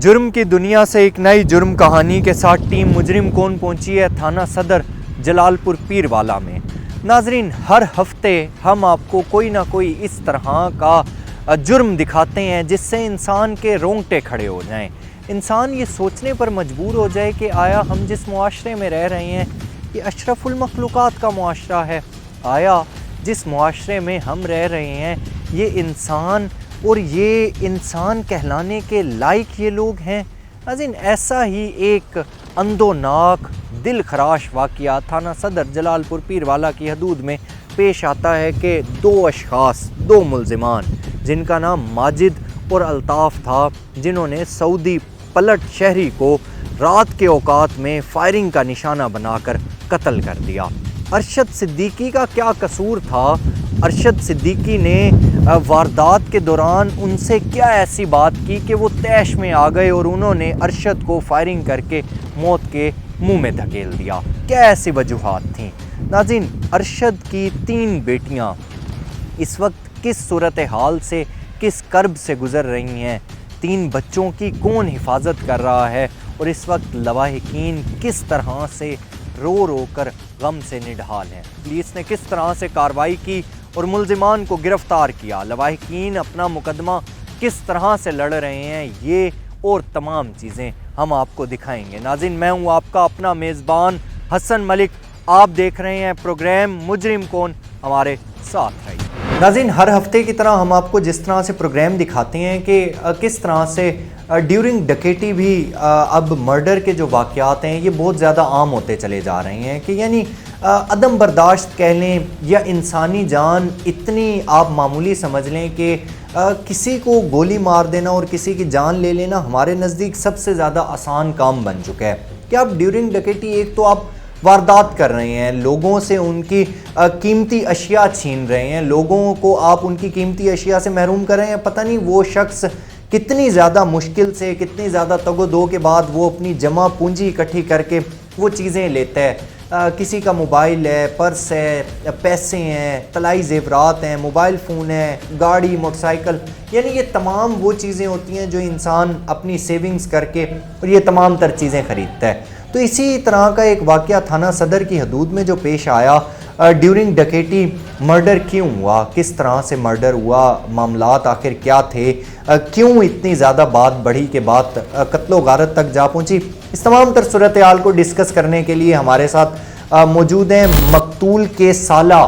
جرم کی دنیا سے ایک نئی جرم کہانی کے ساتھ ٹیم مجرم کون پہنچی ہے تھانہ صدر جلال پور پیر والا میں۔ ناظرین، ہر ہفتے ہم آپ کو کوئی نہ کوئی اس طرح کا جرم دکھاتے ہیں جس سے انسان کے رونگٹے کھڑے ہو جائیں، انسان یہ سوچنے پر مجبور ہو جائے کہ آیا ہم جس معاشرے میں رہ رہے ہیں یہ اشرف المخلوقات کا معاشرہ ہے، آیا جس معاشرے میں ہم رہ رہے ہیں یہ انسان اور یہ انسان کہلانے کے لائق یہ لوگ ہیں۔ ناظرین، ایسا ہی ایک اندوناک دل خراش واقعہ تھانہ صدر جلال پور پیر والا کی حدود میں پیش آتا ہے کہ دو ملزمان جن کا نام ماجد اور الطاف تھا، جنہوں نے سعودی پلٹ شہری کو رات کے اوقات میں فائرنگ کا نشانہ بنا کر قتل کر دیا۔ ارشد صدیقی کا کیا قصور تھا؟ ارشد صدیقی نے واردات کے دوران ان سے کیا ایسی بات کی کہ وہ طیش میں آ گئے اور انہوں نے ارشد کو فائرنگ کر کے موت کے منہ میں دھکیل دیا؟ کیا ایسی وجوہات تھیں؟ ناظرین، ارشد کی 3 بیٹیاں اس وقت کس صورتحال سے، کس کرب سے گزر رہی ہیں، 3 بچوں کی کون حفاظت کر رہا ہے، اور اس وقت لواحقین کس طرح سے رو کر غم سے نڈھال ہیں، پولیس نے کس طرح سے کارروائی کی اور ملزمان کو گرفتار کیا، لواحقین اپنا مقدمہ کس طرح سے لڑ رہے ہیں، یہ اور تمام چیزیں ہم آپ کو دکھائیں گے۔ ناظرین، میں ہوں آپ کا اپنا میزبان حسن ملک، آپ دیکھ رہے ہیں پروگرام مجرم کون، ہمارے ساتھ رہیے۔ ناظرین، ہر ہفتے کی طرح ہم آپ کو جس طرح سے پروگرام دکھاتے ہیں کہ کس طرح سے ڈیورنگ ڈکیٹی بھی اب مرڈر کے جو واقعات ہیں یہ بہت زیادہ عام ہوتے چلے جا رہے ہیں، کہ یعنی عدم برداشت کہہ لیں یا انسانی جان اتنی آپ معمولی سمجھ لیں کہ کسی کو گولی مار دینا اور کسی کی جان لے لینا ہمارے نزدیک سب سے زیادہ آسان کام بن چکا ہے۔ کہ آپ ڈیورنگ ڈکیٹی ایک تو آپ واردات کر رہے ہیں، لوگوں سے ان کی قیمتی اشیاء چھین رہے ہیں، لوگوں کو آپ ان کی قیمتی اشیاء سے محروم کر رہے ہیں، پتہ نہیں وہ شخص کتنی زیادہ مشکل سے، کتنی زیادہ تگ و دو کے بعد وہ اپنی جمع پونجی اکٹھی کر کے وہ چیزیں لیتا ہے۔ کسی کا موبائل ہے، پرس ہے، پیسے ہیں، طلائی زیورات ہیں، موبائل فون ہے، گاڑی، موٹر سائیکل، یعنی یہ تمام وہ چیزیں ہوتی ہیں جو انسان اپنی سیونگز کر کے اور یہ تمام تر چیزیں خریدتا ہے۔ تو اسی طرح کا ایک واقعہ تھانہ صدر کی حدود میں جو پیش آیا، ڈیورنگ ڈکیٹی مرڈر کیوں ہوا، کس طرح سے مرڈر ہوا، معاملات آخر کیا تھے، کیوں اتنی زیادہ بات بڑھی کے بعد قتل و غارت تک جا پہنچی، اس تمام تر صورتحال کو ڈسکس کرنے کے لیے ہمارے ساتھ موجود ہیں مقتول کے سالہ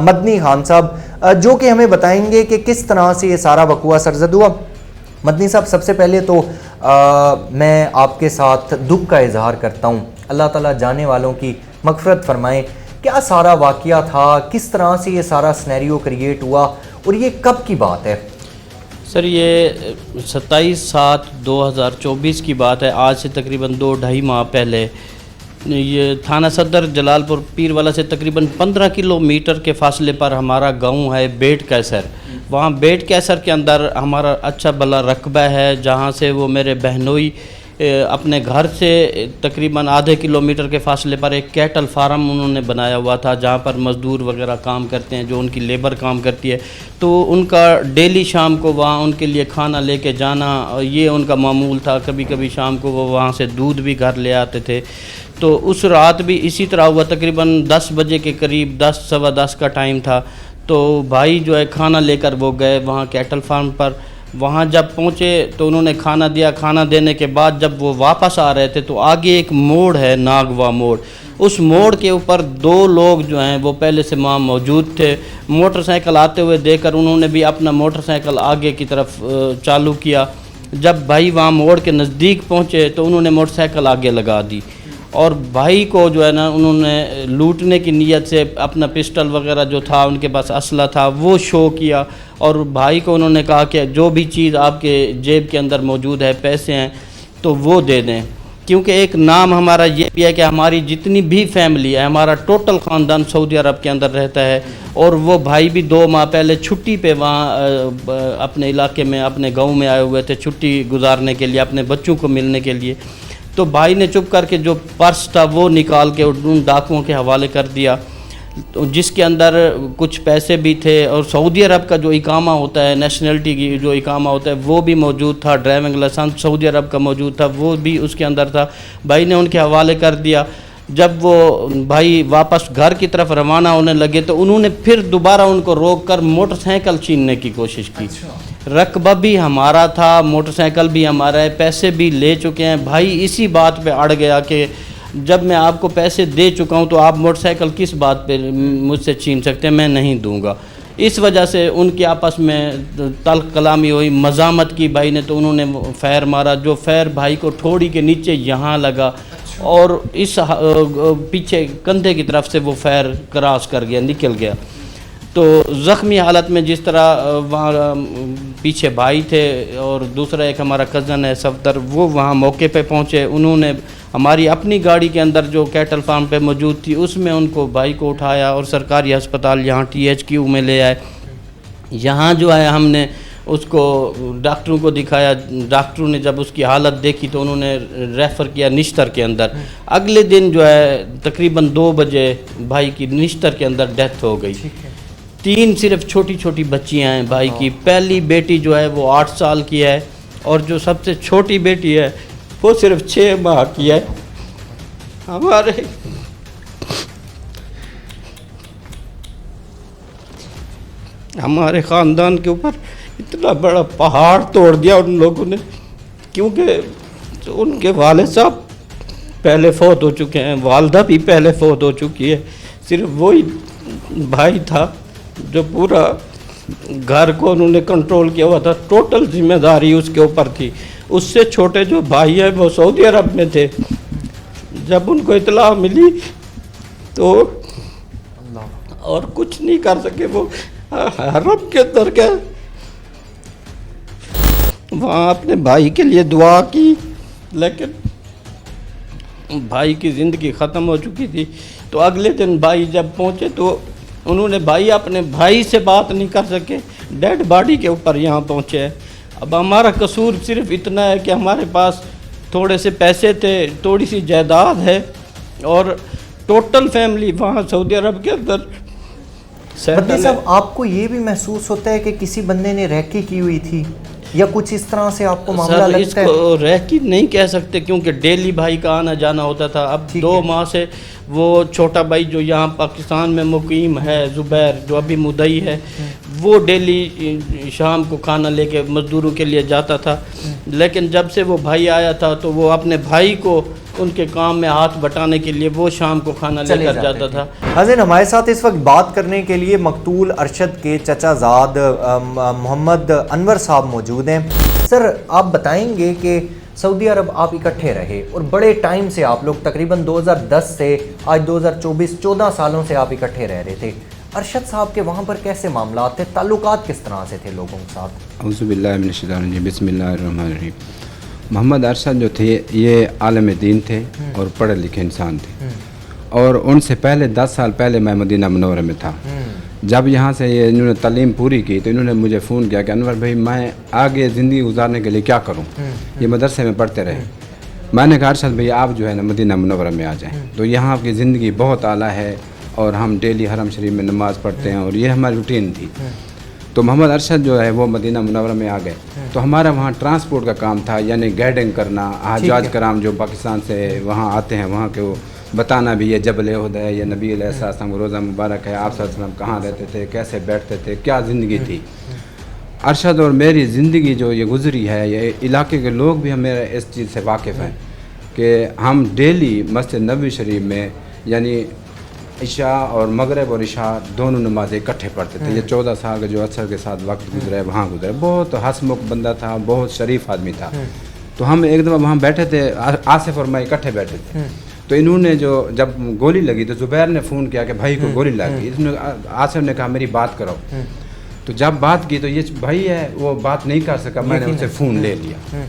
مدنی خان صاحب، جو کہ ہمیں بتائیں گے کہ کس طرح سے یہ سارا وقوعہ سرزد ہوا۔ مدنی صاحب، سب سے پہلے تو میں آپ کے ساتھ دکھ کا اظہار کرتا ہوں، اللہ تعالیٰ جانے والوں کی مغفرت فرمائیں۔ کیا سارا واقعہ تھا، کس طرح سے یہ سارا سینیریو کریٹ ہوا اور یہ کب کی بات ہے؟ سر، یہ 27/7/2024 کی بات ہے، آج سے تقریباً 2-2.5 ماہ پہلے۔ یہ تھانہ صدر جلال پور پیر والا سے تقریباً 15 کلومیٹر کے فاصلے پر ہمارا گاؤں ہے بیٹ کیسر۔ وہاں بیٹ کیسر کے اندر ہمارا اچھا بھلا رقبہ ہے، جہاں سے وہ میرے بہنوئی اپنے گھر سے تقریباً آدھے کلومیٹر کے فاصلے پر ایک کیٹل فارم انہوں نے بنایا ہوا تھا، جہاں پر مزدور وغیرہ کام کرتے ہیں، جو ان کی لیبر کام کرتی ہے، تو ان کا ڈیلی شام کو وہاں ان کے لیے کھانا لے کے جانا یہ ان کا معمول تھا۔ کبھی کبھی شام کو وہ وہاں سے دودھ بھی گھر لے آتے تھے۔ تو اس رات بھی اسی طرح ہوا، تقریباً 10 بجے کے قریب، 10 سوا 10 کا ٹائم تھا، تو بھائی جو ہے کھانا لے کر وہ گئے وہاں کیٹل فارم پر۔ وہاں جب پہنچے تو انہوں نے کھانا دیا، کھانا دینے کے بعد جب وہ واپس آ رہے تھے تو آگے ایک موڑ ہے، ناگوا موڑ، اس موڑ کے اوپر 2 لوگ جو ہیں وہ پہلے سے وہاں موجود تھے۔ موٹر سائیکل آتے ہوئے دیکھ کر انہوں نے بھی اپنا موٹر سائیکل آگے کی طرف چالو کیا۔ جب بھائی وہاں موڑ کے نزدیک پہنچے تو انہوں نے موٹر سائیکل آگے لگا دی اور بھائی کو جو ہے نا انہوں نے لوٹنے کی نیت سے اپنا پسٹل وغیرہ جو تھا، ان کے پاس اسلحہ تھا، وہ شو کیا، اور بھائی کو انہوں نے کہا کہ جو بھی چیز آپ کے جیب کے اندر موجود ہے، پیسے ہیں تو وہ دے دیں، کیونکہ ایک نام ہمارا یہ بھی ہے کہ ہماری جتنی بھی فیملی ہے، ہمارا ٹوٹل خاندان سعودی عرب کے اندر رہتا ہے، اور وہ بھائی بھی 2 ماہ پہلے چھٹی پہ وہاں اپنے علاقے میں، اپنے گاؤں میں آئے ہوئے تھے چھٹی گزارنے کے لیے، اپنے بچوں کو ملنے کے لیے۔ تو بھائی نے چپ کر کے جو پرس تھا وہ نکال کے ان ڈاکوؤں کے حوالے کر دیا۔ جس کے اندر کچھ پیسے بھی تھے اور سعودی عرب کا جو اقامہ ہوتا ہے، نیشنلٹی کی جو اقامہ ہوتا ہے وہ بھی موجود تھا، ڈرائیونگ لائسنس سعودی عرب کا موجود تھا وہ بھی اس کے اندر تھا. بھائی نے ان کے حوالے کر دیا. جب وہ بھائی واپس گھر کی طرف روانہ ہونے لگے تو انہوں نے پھر دوبارہ ان کو روک کر موٹر سائیکل چھیننے کی کوشش کی. رقبہ بھی ہمارا تھا، موٹر سائیکل بھی ہمارا ہے، پیسے بھی لے چکے ہیں. بھائی اسی بات پہ اڑ گیا کہ جب میں آپ کو پیسے دے چکا ہوں تو آپ موٹر سائیکل کس بات پہ مجھ سے چھین سکتے ہیں، میں نہیں دوں گا. اس وجہ سے ان کے آپس میں تلخ کلامی ہوئی، مزاحمت کی بھائی نے. تو انہوں نے فیر مارا، جو فیر بھائی کو ٹھوڑی کے نیچے یہاں لگا اور اس پیچھے کندھے کی طرف سے وہ فیر کراس کر گیا، نکل گیا. تو زخمی حالت میں جس طرح وہاں پیچھے بھائی تھے اور دوسرا ایک ہمارا کزن ہے صفدر، وہ وہاں موقع پہ پہنچے. انہوں نے ہماری اپنی گاڑی کے اندر جو کیٹل فارم پہ موجود تھی اس میں ان کو بھائی کو اٹھایا اور سرکاری ہسپتال یہاں THQ میں لے آئے. یہاں جو ہے ہم نے اس کو ڈاکٹروں کو دکھایا. ڈاکٹروں نے جب اس کی حالت دیکھی تو انہوں نے ریفر کیا نشتر کے اندر. اگلے دن جو ہے تقریباً 2 بجے بھائی کی نشتر کے اندر ڈیتھ ہو گئی. 3 صرف چھوٹی چھوٹی بچیاں ہیں بھائی کی. پہلی بیٹی جو ہے وہ 8 سال کی ہے اور جو سب سے چھوٹی بیٹی ہے وہ صرف 6 ماہ کی ہے. ہمارے خاندان کے اوپر اتنا بڑا پہاڑ توڑ دیا ان لوگوں نے، کیونکہ ان کے والد صاحب پہلے فوت ہو چکے ہیں، والدہ بھی پہلے فوت ہو چکی ہے. صرف وہی بھائی تھا جو پورا گھر کو انہوں نے کنٹرول کیا ہوا تھا. ٹوٹل ذمہ داری اس کے اوپر تھی. اس سے چھوٹے جو بھائی ہیں وہ سعودی عرب میں تھے. جب ان کو اطلاع ملی تو اور کچھ نہیں کر سکے، وہ حرم کے اندر گئے، وہاں اپنے بھائی کے لیے دعا کی، لیکن بھائی کی زندگی ختم ہو چکی تھی. تو اگلے دن بھائی جب پہنچے تو انہوں نے اپنے بھائی سے بات نہیں کر سکے، ڈیڈ باڈی کے اوپر یہاں پہنچے ہیں. اب ہمارا قصور صرف اتنا ہے کہ ہمارے پاس تھوڑے سے پیسے تھے، تھوڑی سی جائیداد ہے اور ٹوٹل فیملی وہاں سعودی عرب کے اندر. بدی صاحب آپ کو یہ بھی محسوس ہوتا ہے کہ کسی بندے نے ریکی کی ہوئی تھی یا کچھ اس طرح سے آپ کو معاملہ لگتا ہے؟ اس کو ریکی نہیں کہہ سکتے کیونکہ ڈیلی بھائی کا آنا جانا ہوتا تھا. اب 2 ماہ سے وہ چھوٹا بھائی جو یہاں پاکستان میں مقیم ہے زبیر، جو ابھی مدعی ہے، وہ ڈیلی شام کو کھانا لے کے مزدوروں کے لیے جاتا تھا. لیکن جب سے وہ بھائی آیا تھا تو وہ اپنے بھائی کو ان کے کام میں ہاتھ بٹانے کے لیے وہ شام کو کھانا لے کر جاتا تھا. حسین ہمارے ساتھ اس وقت بات کرنے کے لیے مقتول ارشد کے چچا زاد محمد انور صاحب موجود ہیں. سر آپ بتائیں گے کہ سعودی عرب آپ اکٹھے رہے اور بڑے ٹائم سے آپ لوگ تقریباً 2010 سے آج 2024 14 سالوں سے آپ اکٹھے رہ رہے تھے. ارشد صاحب کے وہاں پر کیسے معاملات تھے، تعلقات کس طرح سے تھے لوگوں کے ساتھ؟ اعوذ باللہ من الشیطان الرجیم، بسم اللہ الرحمن الرحیم. محمد ارشد جو تھے یہ عالم دین تھے اور پڑھے لکھے انسان تھے، اور ان سے پہلے 10 سال پہلے میں مدینہ منورہ میں تھا. جب یہاں سے انہوں نے تعلیم پوری کی تو انہوں نے مجھے فون کیا کہ انور بھائی میں آگے زندگی گزارنے کے لیے کیا کروں، یہ مدرسے میں پڑھتے رہے. میں نے کہا ارشد بھائی آپ جو ہے نا مدینہ منورہ میں آ جائیں، تو یہاں کی زندگی بہت اعلیٰ ہے اور ہم ڈیلی حرم شریف میں نماز پڑھتے ہیں اور یہ ہماری روٹین تھی. تو محمد ارشد جو ہے وہ مدینہ منورہ میں آ گئے. تو ہمارا وہاں ٹرانسپورٹ کا کام تھا، یعنی گائیڈنگ کرنا، حجاج کرام جو پاکستان سے وہاں آتے ہیں وہاں کے وہ بتانا بھی یہ جبل احد ہے، یہ نبی علیہ السلام کا روزہ مبارک ہے، آپ صلی اللہ علیہ وسلم کہاں رہتے تھے، کیسے بیٹھتے تھے، کیا زندگی تھی. ارشد اور میری زندگی جو یہ گزری ہے، یہ علاقے کے لوگ بھی ہمیں اس چیز سے واقف ہیں کہ ہم ڈیلی مسجد نبوی شریف میں یعنی عشاء اور مغرب اور عشاء دونوں نمازیں اکٹھے پڑھتے تھے. یہ 14 سال کا جو اثر کے ساتھ وقت گزرا ہے وہاں گزرا. بہت ہنسمکھ بندہ تھا، بہت شریف آدمی تھا. تو ہم ایک دفعہ وہاں بیٹھے تھے، آصف اور میں اکٹھے بیٹھے تھے. تو انہوں نے جب گولی لگی تو زبیر نے فون کیا کہ بھائی کو گولی لگی. آصف نے کہا میری بات کرو. تو جب بات کی تو یہ بھائی ہے وہ بات نہیں کر سکا، میں نے ان سے فون لے لیا.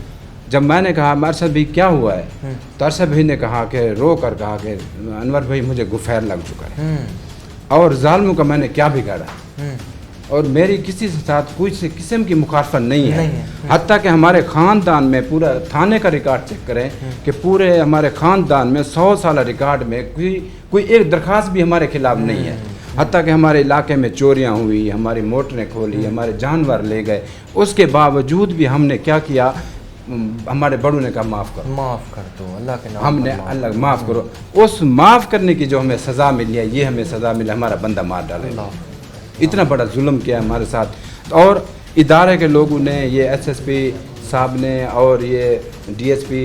جب میں نے کہا ارشد بھائی کیا ہوا ہے، تو ارشد بھائی نے کہا کہ رو کر کہا کہ انور بھائی مجھے غفیر لگ چکا ہے اور ظالموں کا میں نے کیا بگاڑا، اور میری کسی سے ساتھ کوئی قسم کی مخالفت نہیں ہے. حتیٰ کہ ہمارے خاندان میں پورا تھانے کا ریکارڈ چیک کریں کہ پورے ہمارے خاندان میں 100 سالہ ریکارڈ میں کوئی ایک درخواست بھی ہمارے خلاف نہیں ہے. حتیٰ کہ ہمارے علاقے میں چوریاں ہوئی, ہماری موٹریں کھولی, ہمارے جانور لے گئے, اس کے باوجود بھی ہم نے کیا کیا, ہمارے بڑوں نے کہا معاف کرو, معاف کر دو اللہ کے نام ہم نے اللہ معاف کرو. اس معاف کرنے کی جو ہمیں سزا ملی ہے, یہ ہمیں سزا ملی, ہمارا بندہ مار ڈالے. اتنا بڑا ظلم کیا ہمارے ساتھ. اور ادارے کے لوگوں نے, یہ ایس ایس پی صاحب نے اور یہ D S P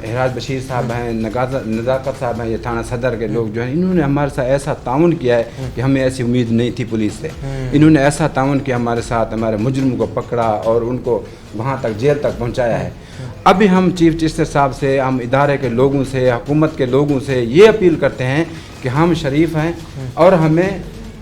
Hiraj Bashir صاحب ہیں, نزاکت صاحب ہیں, یہ تھانہ صدر کے لوگ جو ہیں, انہوں نے ہمارے ساتھ ایسا تعاون کیا ہے کہ ہمیں ایسی امید نہیں تھی پولیس سے. انہوں نے ایسا تعاون کیا ہمارے ساتھ, ہمارے مجرم کو پکڑا اور ان کو وہاں تک جیل تک پہنچایا ہے. ابھی ہم چیف جسٹس صاحب سے, ہم ادارے کے لوگوں سے, حکومت کے لوگوں سے یہ اپیل کرتے ہیں کہ ہم شریف ہیں اور ہمیں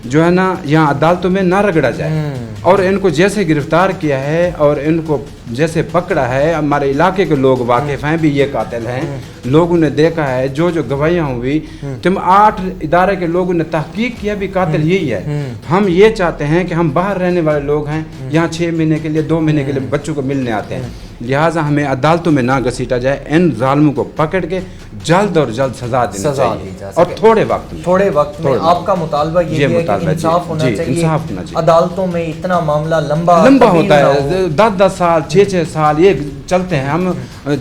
جو ہے نا یہاں عدالتوں میں نہ رگڑا جائے, اور ان کو جیسے گرفتار کیا ہے اور ان کو جیسے پکڑا ہے, ہمارے علاقے کے لوگ واقف ہیں بھی یہ قاتل ہیں, لوگوں نے دیکھا ہے, جو گواہیاں ہوئی, تم 8 ادارے کے لوگوں نے تحقیق کیا بھی قاتل یہی ہے. ہم یہ چاہتے ہیں کہ ہم باہر رہنے والے لوگ ہیں, یہاں 6 مہینے کے لیے 2 مہینے کے لیے بچوں کو ملنے آتے ہیں, لہٰذا ہمیں عدالتوں میں نہ گھسیٹا جائے, ان ظالموں کو پکڑ کے جلد اور جلد سزا دینی چاہیے, اور تھوڑے وقت میں. آپ کا مطالبہ یہ ہے کہ انصاف ہونا چاہیے. عدالتوں میں اتنا معاملہ لمبا ہوتا ہے, 10 سال 6 سال یہ چلتے ہیں. ہم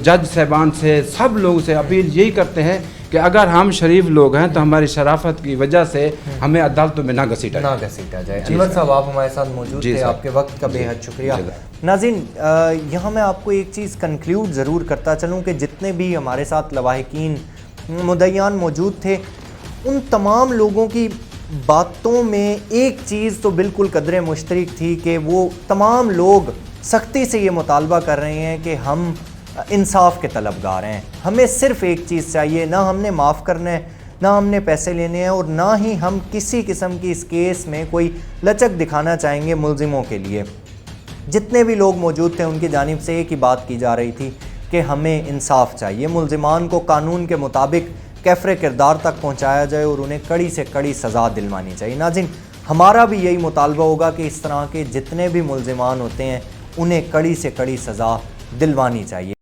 جج صاحبان سے, سب لوگوں سے اپیل یہی کرتے ہیں کہ اگر ہم شریف لوگ ہیں تو ہماری شرافت کی وجہ سے ہمیں عدالتوں میں نہ گھسیٹا جائے. انور صاحب آپ ہمارے ساتھ موجود تھے, آپ کے وقت کا بے حد شکریہ. ناظرین, یہاں میں آپ کو ایک چیز کنکلیوڈ ضرور کرتا چلوں کہ جتنے بھی ہمارے ساتھ لواحقین مدعیان موجود تھے, ان تمام لوگوں کی باتوں میں ایک چیز تو بالکل قدر مشترک تھی کہ وہ تمام لوگ سختی سے یہ مطالبہ کر رہے ہیں کہ ہم انصاف کے طلبگار ہیں. ہمیں صرف ایک چیز چاہیے, نہ ہم نے معاف کرنا ہے, نہ ہم نے پیسے لینے ہیں, اور نہ ہی ہم کسی قسم کی اس کیس میں کوئی لچک دکھانا چاہیں گے ملزموں کے لیے. جتنے بھی لوگ موجود تھے ان کی جانب سے ایک ہی بات کی جا رہی تھی کہ ہمیں انصاف چاہیے, ملزمان کو قانون کے مطابق کیفر کردار تک پہنچایا جائے اور انہیں کڑی سے کڑی سزا دلوانی چاہیے. ناظرین, ہمارا بھی یہی مطالبہ ہوگا کہ اس طرح کے جتنے بھی ملزمان ہوتے ہیں انہیں کڑی سے کڑی سزا دلوانی چاہیے.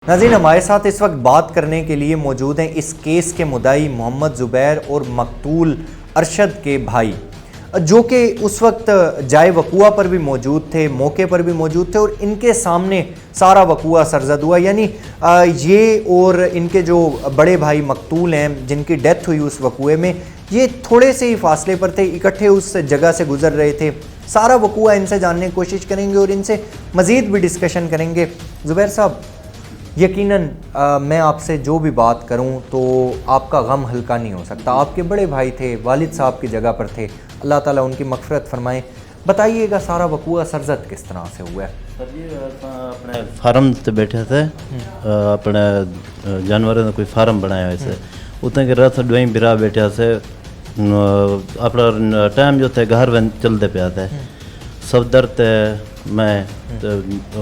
ناظرین, ہمارے ساتھ اس وقت بات کرنے کے لیے موجود ہیں اس کیس کے مدعی محمد زبیر اور مقتول ارشد کے بھائی, جو کہ اس وقت جائے وقوع پر بھی موجود تھے, موقع پر بھی موجود تھے, اور ان کے سامنے سارا وقوع سرزد ہوا. یعنی یہ اور ان کے جو بڑے بھائی مقتول ہیں جن کی ڈیتھ ہوئی اس وقوعے میں, یہ تھوڑے سے ہی فاصلے پر تھے, اکٹھے اس جگہ سے گزر رہے تھے. سارا وقوع ان سے جاننے کی کوشش کریں گے اور ان سے مزید بھی ڈسکشن کریں گے. زبیر صاحب, یقیناً میں آپ سے جو بھی بات کروں تو آپ کا غم ہلکا نہیں ہو سکتا. آپ کے بڑے بھائی تھے, والد صاحب کی جگہ پر تھے, اللہ تعالیٰ ان کی مغفرت فرمائے. بتائیے گا سارا وقوع سرزد کس طرح سے ہوا ہے؟ سر جی, اپنے فارم تے بیٹھے تھے, اپنے جانوروں کا کوئی فارم بنایا ہوئے سے, اتنے کے رات ڈوئیں برا بیٹھے سے, اپنا ٹائم جو تھے گھر میں چلتے پیا تھے. صفدر تے میں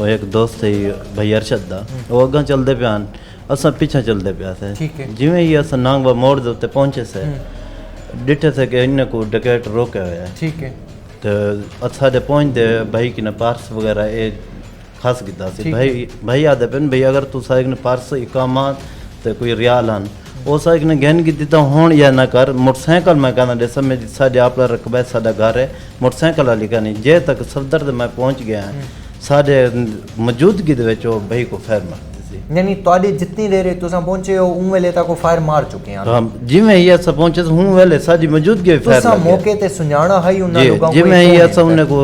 ایک دوست تھی بھائی ارشد دا, وہ اگاں چلتے پیان, اساں پیچھے چلتے پیا تھے. جویں ہی اساں نانگوا موڑ دے تے پہنچے سے, ڈٹھے تھے کہ انہیں کو ڈکیٹ روکے ہوئے ہیں. تو ساڈے پہنچ دے بھائی کی نے پارس وغیرہ یہ خاص کیتا سی. بھائی آدھے پن بھائی اگر تو سائیک نے پارس اقامات تے کوئی ریال آن, وہ سائیک نے گہن کی دیتا ہون یا نہ کر, موٹر سائیکل میں کہنا دے سب میں ساڈے آپ رقبہ ساڈا گھر ہے, موٹر سائیکل والی کا نہیں. جے تک صفدر تے میں پہنچ گیا ہیں, ساڈے موجودگی دے وچ بھائی کو فیر مارتی سی. یعنی تواڈی جتنی دیر تساں پہنچے ہو اون ویلے تک فائر مار چکے ہیں. ہاں, جویں ہی اساں پہنچے ہوں ویلے ساڈی موجودگی فیر لگے. تساں موقع تے سنجانا ہے انہاں لوگاں کو, جویں ہی اساں انہاں کو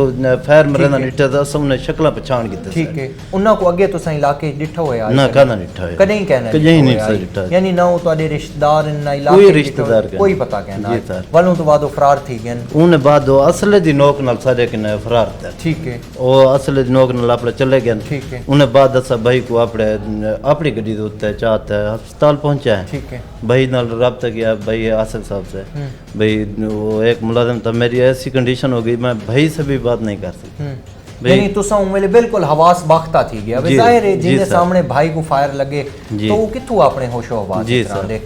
فیر مرنا ڈٹھا تھا, اساں انہاں شکلاں پہچان کیتے. ٹھیک ہے, انہاں کو اگے تساں علاقے ڈٹھا ہویا نہ کہنا ڈٹھا ہویا, کدیں کہنا کدیں نہیں ڈٹھا. یعنی نہ تواڈے رشتہ دار نہ علاقے کوئی رشتہ دار کوئی پتہ کہنا ولوں تو بعد فرار تھی گئے. انہیں بعد اصل دی نوک نال سارے کنے فرار تھے. ٹھیک ہے, وہ اصل دی نوک نال اپنے چلے گئے. ٹھیک ہے, انہیں بعد اسا بھائی کو اپنی گڈی دے اوتے چاہتے ہسپتال پہنچا ہے. ٹھیک ہے, بھائی نال رابطہ کیا بھائی آصف صاحب سے, بھائی وہ ایک ملازم تھا, میری ایسی کنڈیشن ہو گئی میں بھائی سے بھی بات نہیں کر سکتا. یعنی تساں ویلے بالکل حواس باختہ تھی گیا. ظاہر ہے جن کے سامنے بھائی کو فائر لگے تو وہ کتھوں اپنے ہوش و حواس رہندے.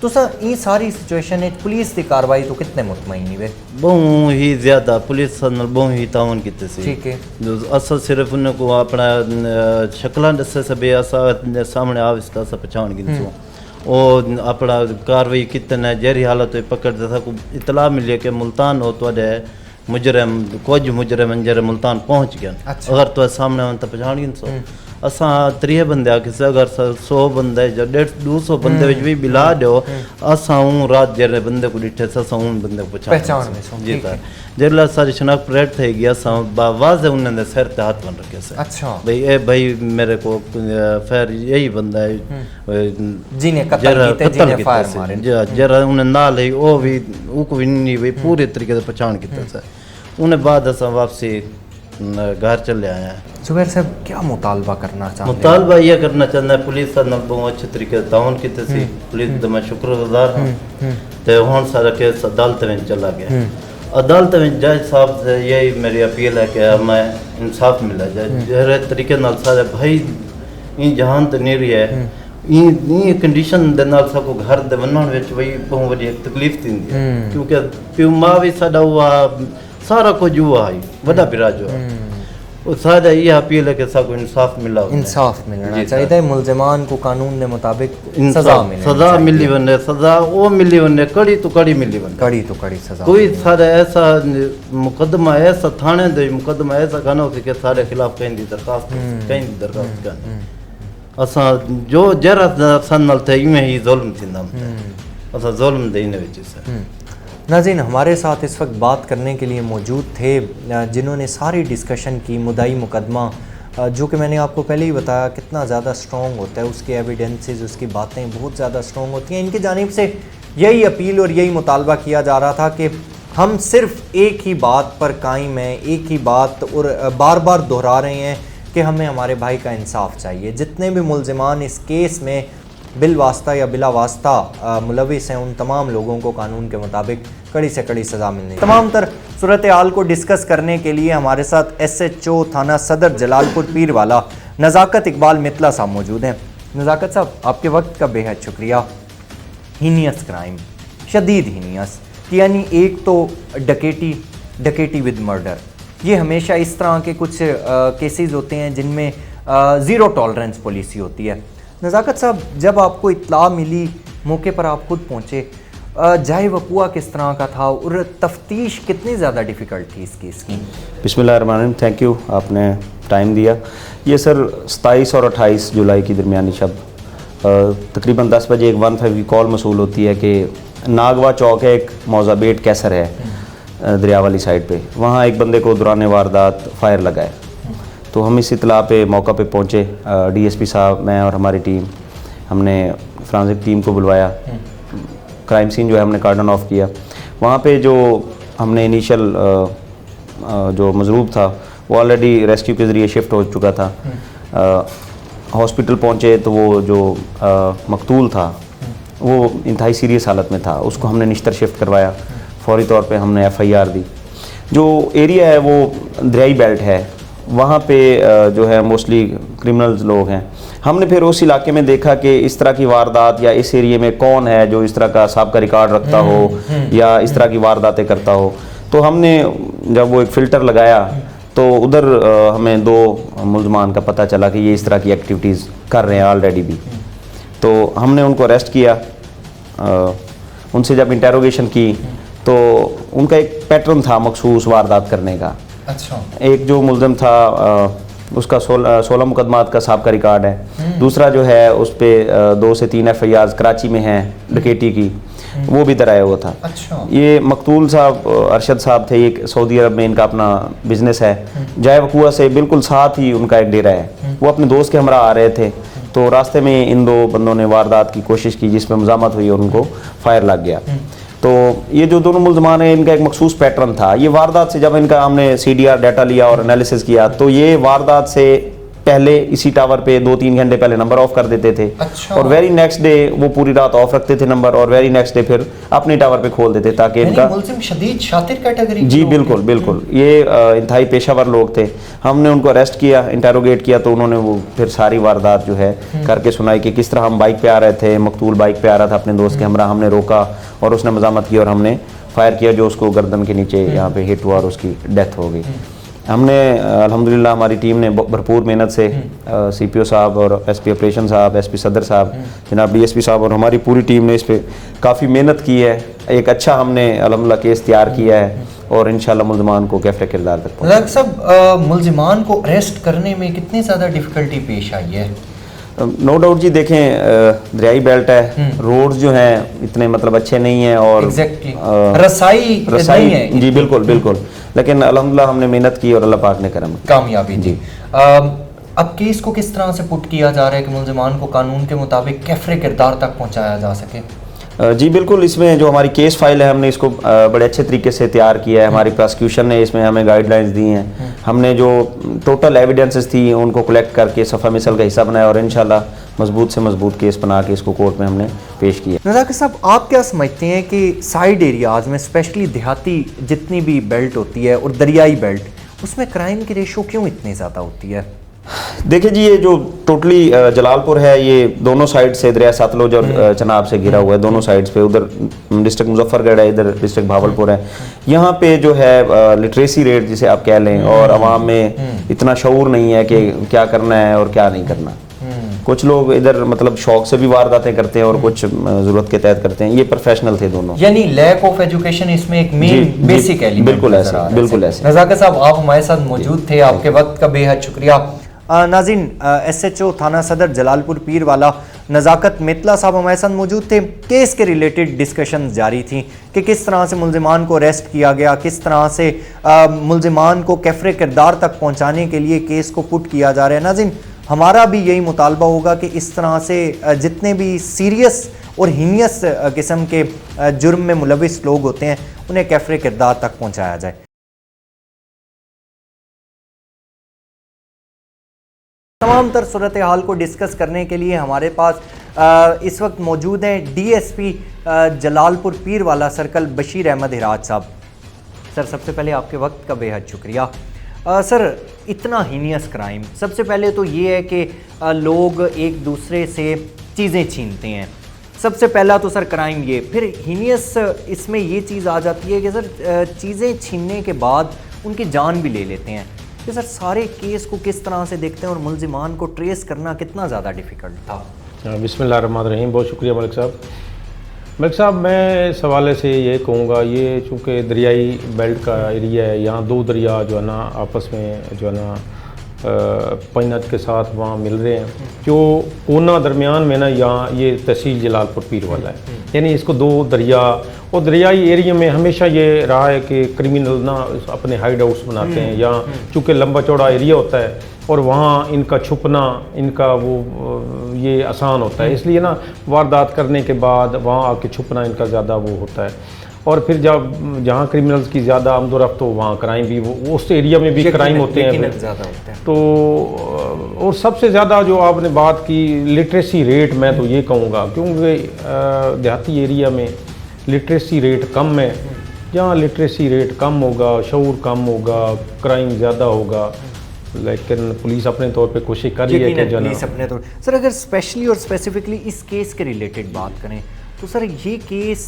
تساں یہ ساری سچویشن ہے پولیس دی کاروائی تو کتنے مطمئن نہیں وے؟ بہت ہی زیادہ پولیس نال بہت ہی تعاون کیتے سی. ٹھیک ہے, اسا صرف ان کو اپنا شکلاں دسے سے بے اسا سامنے آ اس کا پہچان گن سو, ਉਹ ਆਪਣਾ ਕਾਰਵਾਈ ਕੀਤੀ ਨੇ ਜਿਹੜੀ ਹਾਲਤ ਵਿੱਚ ਪਕੜ ਦਿੱਤਾ ਕੋ ਇਤਲਾਹ ਮਿਲੀ ਕਿ ਮੁਲਤਾਨ ਉਹ ਤੁਹਾਡੇ ਮੁਜਰਮ ਕੁਝ ਮੁਜਰਮ ਜਿਹੜੇ ਮੁਲਤਾਨ ਪਹੁੰਚ ਗਏ ਅਗਰ ਤੁਹਾਡੇ ਸਾਹਮਣੇ ਹੁਣ ਤਾਂ ਪਛਾਣ ਨਹੀਂ ਸੋ ਅਸਾਂ 30 ਬੰਦੇ ਆ ਕਿਸੇ ਅਗਰ 100 ਬੰਦੇ ਜਾਂ 200 ਬੰਦੇ ਵਿੱਚ ਵੀ ਮਿਲਾ ਦਿਓ ਅਸਾਂ ਉਹ ਰਾਤ ਜਿਹੜੇ ਬੰਦੇ को डिठे असां उन बंदे को पहचान जी सर जेला सारी शनाख्त परेड થઈ गई असां बावाज उन्होंने सिर पे हाथ बन रखे से अच्छा भाई ए भाई मेरे को फिर यही बंदा है जिन्हें कत्ल कीते जिन्हें फायर मारे जरा उन्हें नाल है वो भी उको भी नहीं भाई पूरे तरीके से पहचान कीते से उन्हें बाद असां वापसी घर चले आए हैं। जुबैर साहब क्या मुतालबा करना चाहते हैं? मुतालबा ये करना चाहता है पुलिस का बहुत अच्छे तरीके से ताउन कीते सी पुलिस का मैं शुक्रगुजार हूँ तो हुण सारा केस अदालत में चला गया अदालत में जज साहब से यही मेरी अपील है कि हमें इंसाफ मिला जाए जहरे तरीके नाल सारे भाई इन जहान तो नहीं रही है इन कंडीशन दे नाल सबको घर दे वनण विच वही बहुत बड़ी एक तकलीफ थींदी है क्योंकि प्यो मां भी साडा हुआ सारा कुछ हुआ है वड्डा पिरा जो वो सारा ये अपील है कि सबको इंसाफ मिला इंसाफ मिलना चाहिए मुलजमान को कानून के मुताबिक सजा मिली बने सजा वो मिली बने कड़ी तो कड़ी मिली बने कड़ी तो कड़ी सजा कोई सारा ऐसा मुकदमा ऐसा थाने दे मुकदमा ऐसा कानो कि सारे खिलाफ कहीं दी दरखास्त करनी असा जो जरा सन नाल थे में ही जुल्म थींदा असा जुल्म दे इन विच से नाज़रीन हमारे साथ इस वक्त बात करने के लिए मौजूद थे जिन्होंने सारी डिस्कशन की मुद्दाई मुकदमा जो कि मैंने आपको पहले ही बताया कितना ज़्यादा स्ट्रॉन्ग होता है उसके एविडेंसेस उसकी बातें बहुत ज़्यादा स्ट्रॉन्ग होती हैं इनकी जानिब से यही अपील और यही मुतालबा किया जा रहा था कि हम सिर्फ एक ही बात पर कायम हैं एक ही बात और बार बार दोहरा रहे हैं कि हमें हमारे भाई का इंसाफ चाहिए जितने भी मुलजिमान इस केस में बिल वास्ता या बिला वास्ता मुलविस हैं उन तमाम लोगों को कानून के मुताबिक कड़ी से कड़ी सज़ा मिलनी है। तमाम तर सूरत हाल को डिस्कस करने के लिए हमारे साथ SHO थाना सदर जलालपुर पीरवाला नज़ाकत इकबाल मितला साहब मौजूद हैं। नज़ाकत साहब आपके वक्त का बेहद शुक्रिया। हीनियस क्राइम शदीद हीनियस यानी एक तो डकैती विद मर्डर ये हमेशा इस तरह के कुछ केसेस होते हैं जिनमें ज़ीरो टॉलरेंस पॉलिसी होती है। नज़ाकत साहब जब आपको इत्तला मिली मौके पर आप खुद पहुँचे जाए वक़ुआ किस तरह का था और तफ्तीश कितनी ज़्यादा डिफ़िकल्ट थी इस केस की? बिस्मिल्लाहिर्रहमानिर्रहीम थैंक यू आपने टाइम दिया। ये सर 27 और 28 जुलाई की दरमियानी शब तकरीबन 10 बजे एक 15 की कॉल मसूल होती है कि नागवा चौक है एक मौज़ाबेट कैसर है दरिया वाली साइड पे वहाँ एक बंदे को दौरान वारदात फायर लगा है। तो हम इस इतला पे मौका पे पहुँचे DSP साहब मैं और हमारी टीम हमने फ्रांसिक टीम को बुलवाया क्राइम सीन जो है हमने कार्डन ऑफ किया। वहाँ पे जो हमने इनिशियल जो मजरूब था वो ऑलरेडी रेस्क्यू के ज़रिए शिफ्ट हो चुका था। हॉस्पिटल पहुँचे तो वो जो मकतूल था वो इंतहाई सीरियस हालत में था उसको हमने निश्तर शिफ्ट करवाया फौरी तौर पे हमने FIR दी। जो एरिया है वो दरियाई बेल्ट है वहाँ पे जो है मोस्टली क्रिमिनल्स लोग हैं। हमने फिर उस इलाके में देखा कि इस तरह की वारदात या इस एरिया में कौन है जो इस तरह का साबिक़ा रिकॉर्ड रखता हो या इस तरह की वारदातें करता हो। तो हमने जब वो एक फ़िल्टर लगाया तो उधर हमें 2 मुलजमान का पता चला कि ये इस तरह की एक्टिविटीज़ कर रहे हैं ऑलरेडी भी। तो हमने उनको अरेस्ट किया। उनसे जब इंटेरोगेशन की तो उनका एक पैटर्न था मखसूस वारदात करने का। अच्छा एक जो मुलज़म था उसका 16 मुकदमात का साबिक़ा रिकॉर्ड है। दूसरा जो है उस पर 2 से 3 FIRs कराची में हैं डकैती की वो भी दराया हुआ था। अच्छा ये मकतूल साहब अरशद साहब थे एक सऊदी अरब में इनका अपना बिज़नेस है जाए वक़ुआ से बिल्कुल साथ ही उनका एक डेरा है। वो अपने दोस्त के हमरा आ रहे थे तो रास्ते में इन 2 बंदों ने वारदात की कोशिश की जिसमें मज़ामत हुई और उनको फायर लग गया। तो ये जो दोनों मुलजमान हैं इनका एक मखसूस पैटर्न था। ये वारदात से जब इनका हमने CDR डाटा लिया और एनालिसिस किया तो ये वारदात से पहले इसी टावर पे 2-3 घंटे पहले नंबर ऑफ कर देते थे। अच्छा। और वेरी नेक्स्ट डे वो पूरी रात ऑफ रखते थे नंबर और वेरी नेक्स्ट डे फिर अपने टावर पे खोल देते ताकि इनका मुल्ज़िम शदीद शातिर कैटेगरी जी बिल्कुल बिल्कुल ये इंतहाई पेशावर लोग थे। हमने उनको अरेस्ट किया इंटेरोगेट किया तो उन्होंने वो फिर सारी वारदात जो है करके सुनाई कि किस तरह हम बाइक पे आ रहे थे मकतूल बाइक पे आ रहा था अपने दोस्त के हमरा हमने रोका और उसने मज़ामत की और हमने फायर किया जो उसको गर्दन के नीचे यहाँ पे हिट हुआ और उसकी डेथ हो गई। हमने अल्हम्दुलिल्लाह हमारी टीम ने भरपूर मेहनत से CPO साहब और SP ऑपरेशन साहब, SP सदर साहब, जनाब DSP साहब और हमारी पूरी टीम ने इस पर काफ़ी मेहनत की है। एक अच्छा हमने अल्हम्दुलिल्लाह केस तैयार किया है और इंशाल्लाह मुल्ज़िमान को कैफ़े किरदार तक पहुँचा। रज़ाक साहब, मुल्ज़िमान को अरेस्ट करने में कितनी ज़्यादा डिफ़िकल्टी पेश आई है? नो डाउट जी, देखें दरियाई बेल्ट है, रोड्स जो हैं इतने मतलब अच्छे नहीं हैं और एग्जैक्टली रसाई नहीं है जी, बिल्कुल बिल्कुल, लेकिन अल्हम्दुलिल्लाह हमने मेहनत की और अल्लाह पाक ने करम किया। कामयाबी जी। अब केस को किस तरह से पुट किया जा रहा है कि मुल्ज़िमान को कानून के मुताबिक कैफ़े किरदार तक पहुंचाया जा सके? जी बिल्कुल, इसमें जो हमारी केस फाइल है हमने इसको बड़े अच्छे तरीके से तैयार किया है। हमारी प्रोसिक्यूशन ने इसमें हमें गाइडलाइंस दी हैं। हमने जो टोटल एविडेंसेस थी उनको कलेक्ट करके सफ़ा मिसल का हिस्सा बनाया और इंशाल्लाह मजबूत से मजबूत केस बना के इसको कोर्ट में हमने पेश किया। रज़ाक साहब, आप क्या समझते हैं कि साइड एरियाज़ में स्पेशली देहाती जितनी भी बेल्ट होती है और दरियाई बेल्ट, उसमें क्राइम की रेशो क्यों इतनी ज़्यादा होती है? देखिए जी, ये जो टोटली जलालपुर है ये दोनों साइड से दरिया सतलुज और चनाब से घिरा हुआ है, दोनों साइड्स पे। उधर डिस्ट्रिक्ट मुजफ्फरगढ़ है, इधर डिस्ट्रिक्ट भावलपुर है। यहाँ पे जो है लिटरेसी रेट जिसे आप कह लें और आवाम में इतना शऊर नहीं है कि क्या करना है और क्या नहीं करना। कुछ लोग इधर मतलब शौक से भी वारदातें करते हैं और कुछ ज़रूरत के तहत करते हैं। ये प्रोफेशनल थे दोनों, यानी लैक ऑफ एजुकेशन इसमें एक मेन बेसिक एलिमेंट। बिल्कुल ऐसे, बिल्कुल ऐसे। रज़ाक साहब, आप हमारे साथ मौजूद थे, आपके वक्त का बेहद शुक्रिया। नाज़रीन, SHO थाना सदर जलालपुर पीर वाला नज़ाकत मितला साहब हमारे साथ मौजूद थे। केस के रिलेटेड डिस्कशन जारी थी कि किस तरह से मुल्ज़िमान को अरेस्ट किया गया, किस तरह से मुल्ज़िमान को कैफ़े किरदार तक पहुंचाने के लिए केस को पुट किया जा रहा है। नाज़रीन, हमारा भी यही मुतालबा होगा कि इस तरह से जितने भी सीरियस और हीनियस किस्म के जुर्म में मुलविस लोग होते हैं उन्हें कैफ़े किरदार तक पहुँचाया जाए। तमाम तर सूरत हाल को डिस्कस करने के लिए हमारे पास इस वक्त मौजूद हैं DSP जलालपुर पीर वाला सर्कल बशीर अहमद हिराज साहब। सर, सबसे पहले आपके वक्त का बेहद शुक्रिया। सर, इतना हीनियस क्राइम, सबसे पहले तो ये है कि लोग एक दूसरे से चीज़ें छीनते हैं। सबसे पहला तो सर क्राइम ये, फिर हीनियस इसमें ये चीज़ आ जाती है कि सर चीज़ें छीनने के बाद उनकी जान भी ले लेते हैं। कि सर सारे केस को किस तरह से देखते हैं और मुल्ज़िमान को ट्रेस करना कितना ज़्यादा डिफ़िकल्ट था? बिस्मिल्लाहिर्रहमानिर्रहीम, बहुत शुक्रिया मलिक साहब। मलिक साहब, मैं इस हवाले से ये कहूँगा, ये चूँकि दरियाई बेल्ट का एरिया है, यहाँ दो दरिया जो है ना आपस में जो है ना पैनत के साथ वहाँ मिल रहे हैं। जो कोना दरमियान में ना यहाँ ये तहसील जलालपुर पीर वाला है, यानी इसको दो दरिया और दरियाई एरिया में हमेशा ये रहा है कि क्रिमिनल ना अपने हाइड हाउस बनाते हैं। यहाँ चूँकि लंबा चौड़ा एरिया होता है और वहाँ इनका छुपना, इनका वो ये आसान होता है, इसलिए ना वारदात करने के बाद वहाँ आके छुपना इनका ज़्यादा वो होता है। और फिर जब जहाँ क्रिमिनल्स की ज़्यादा आमदोरफ्त हो वहाँ क्राइम भी वो उस एरिया में भी क्राइम होते हैं ज़्यादा होते हैं। तो और सबसे ज़्यादा जो आपने बात की लिटरेसी रेट, मैं तो ये कहूँगा क्योंकि देहाती एरिया में लिटरेसी रेट कम है। जहाँ लिटरेसी रेट कम होगा, शऊर कम होगा, क्राइम ज़्यादा होगा, लेकिन पुलिस अपने तौर पे कोशिश कर रही है कि जो पुलिस अपने तौर। सर, अगर स्पेशली और स्पेसिफिकली इस केस के रिलेटेड बात करें तो सर ये केस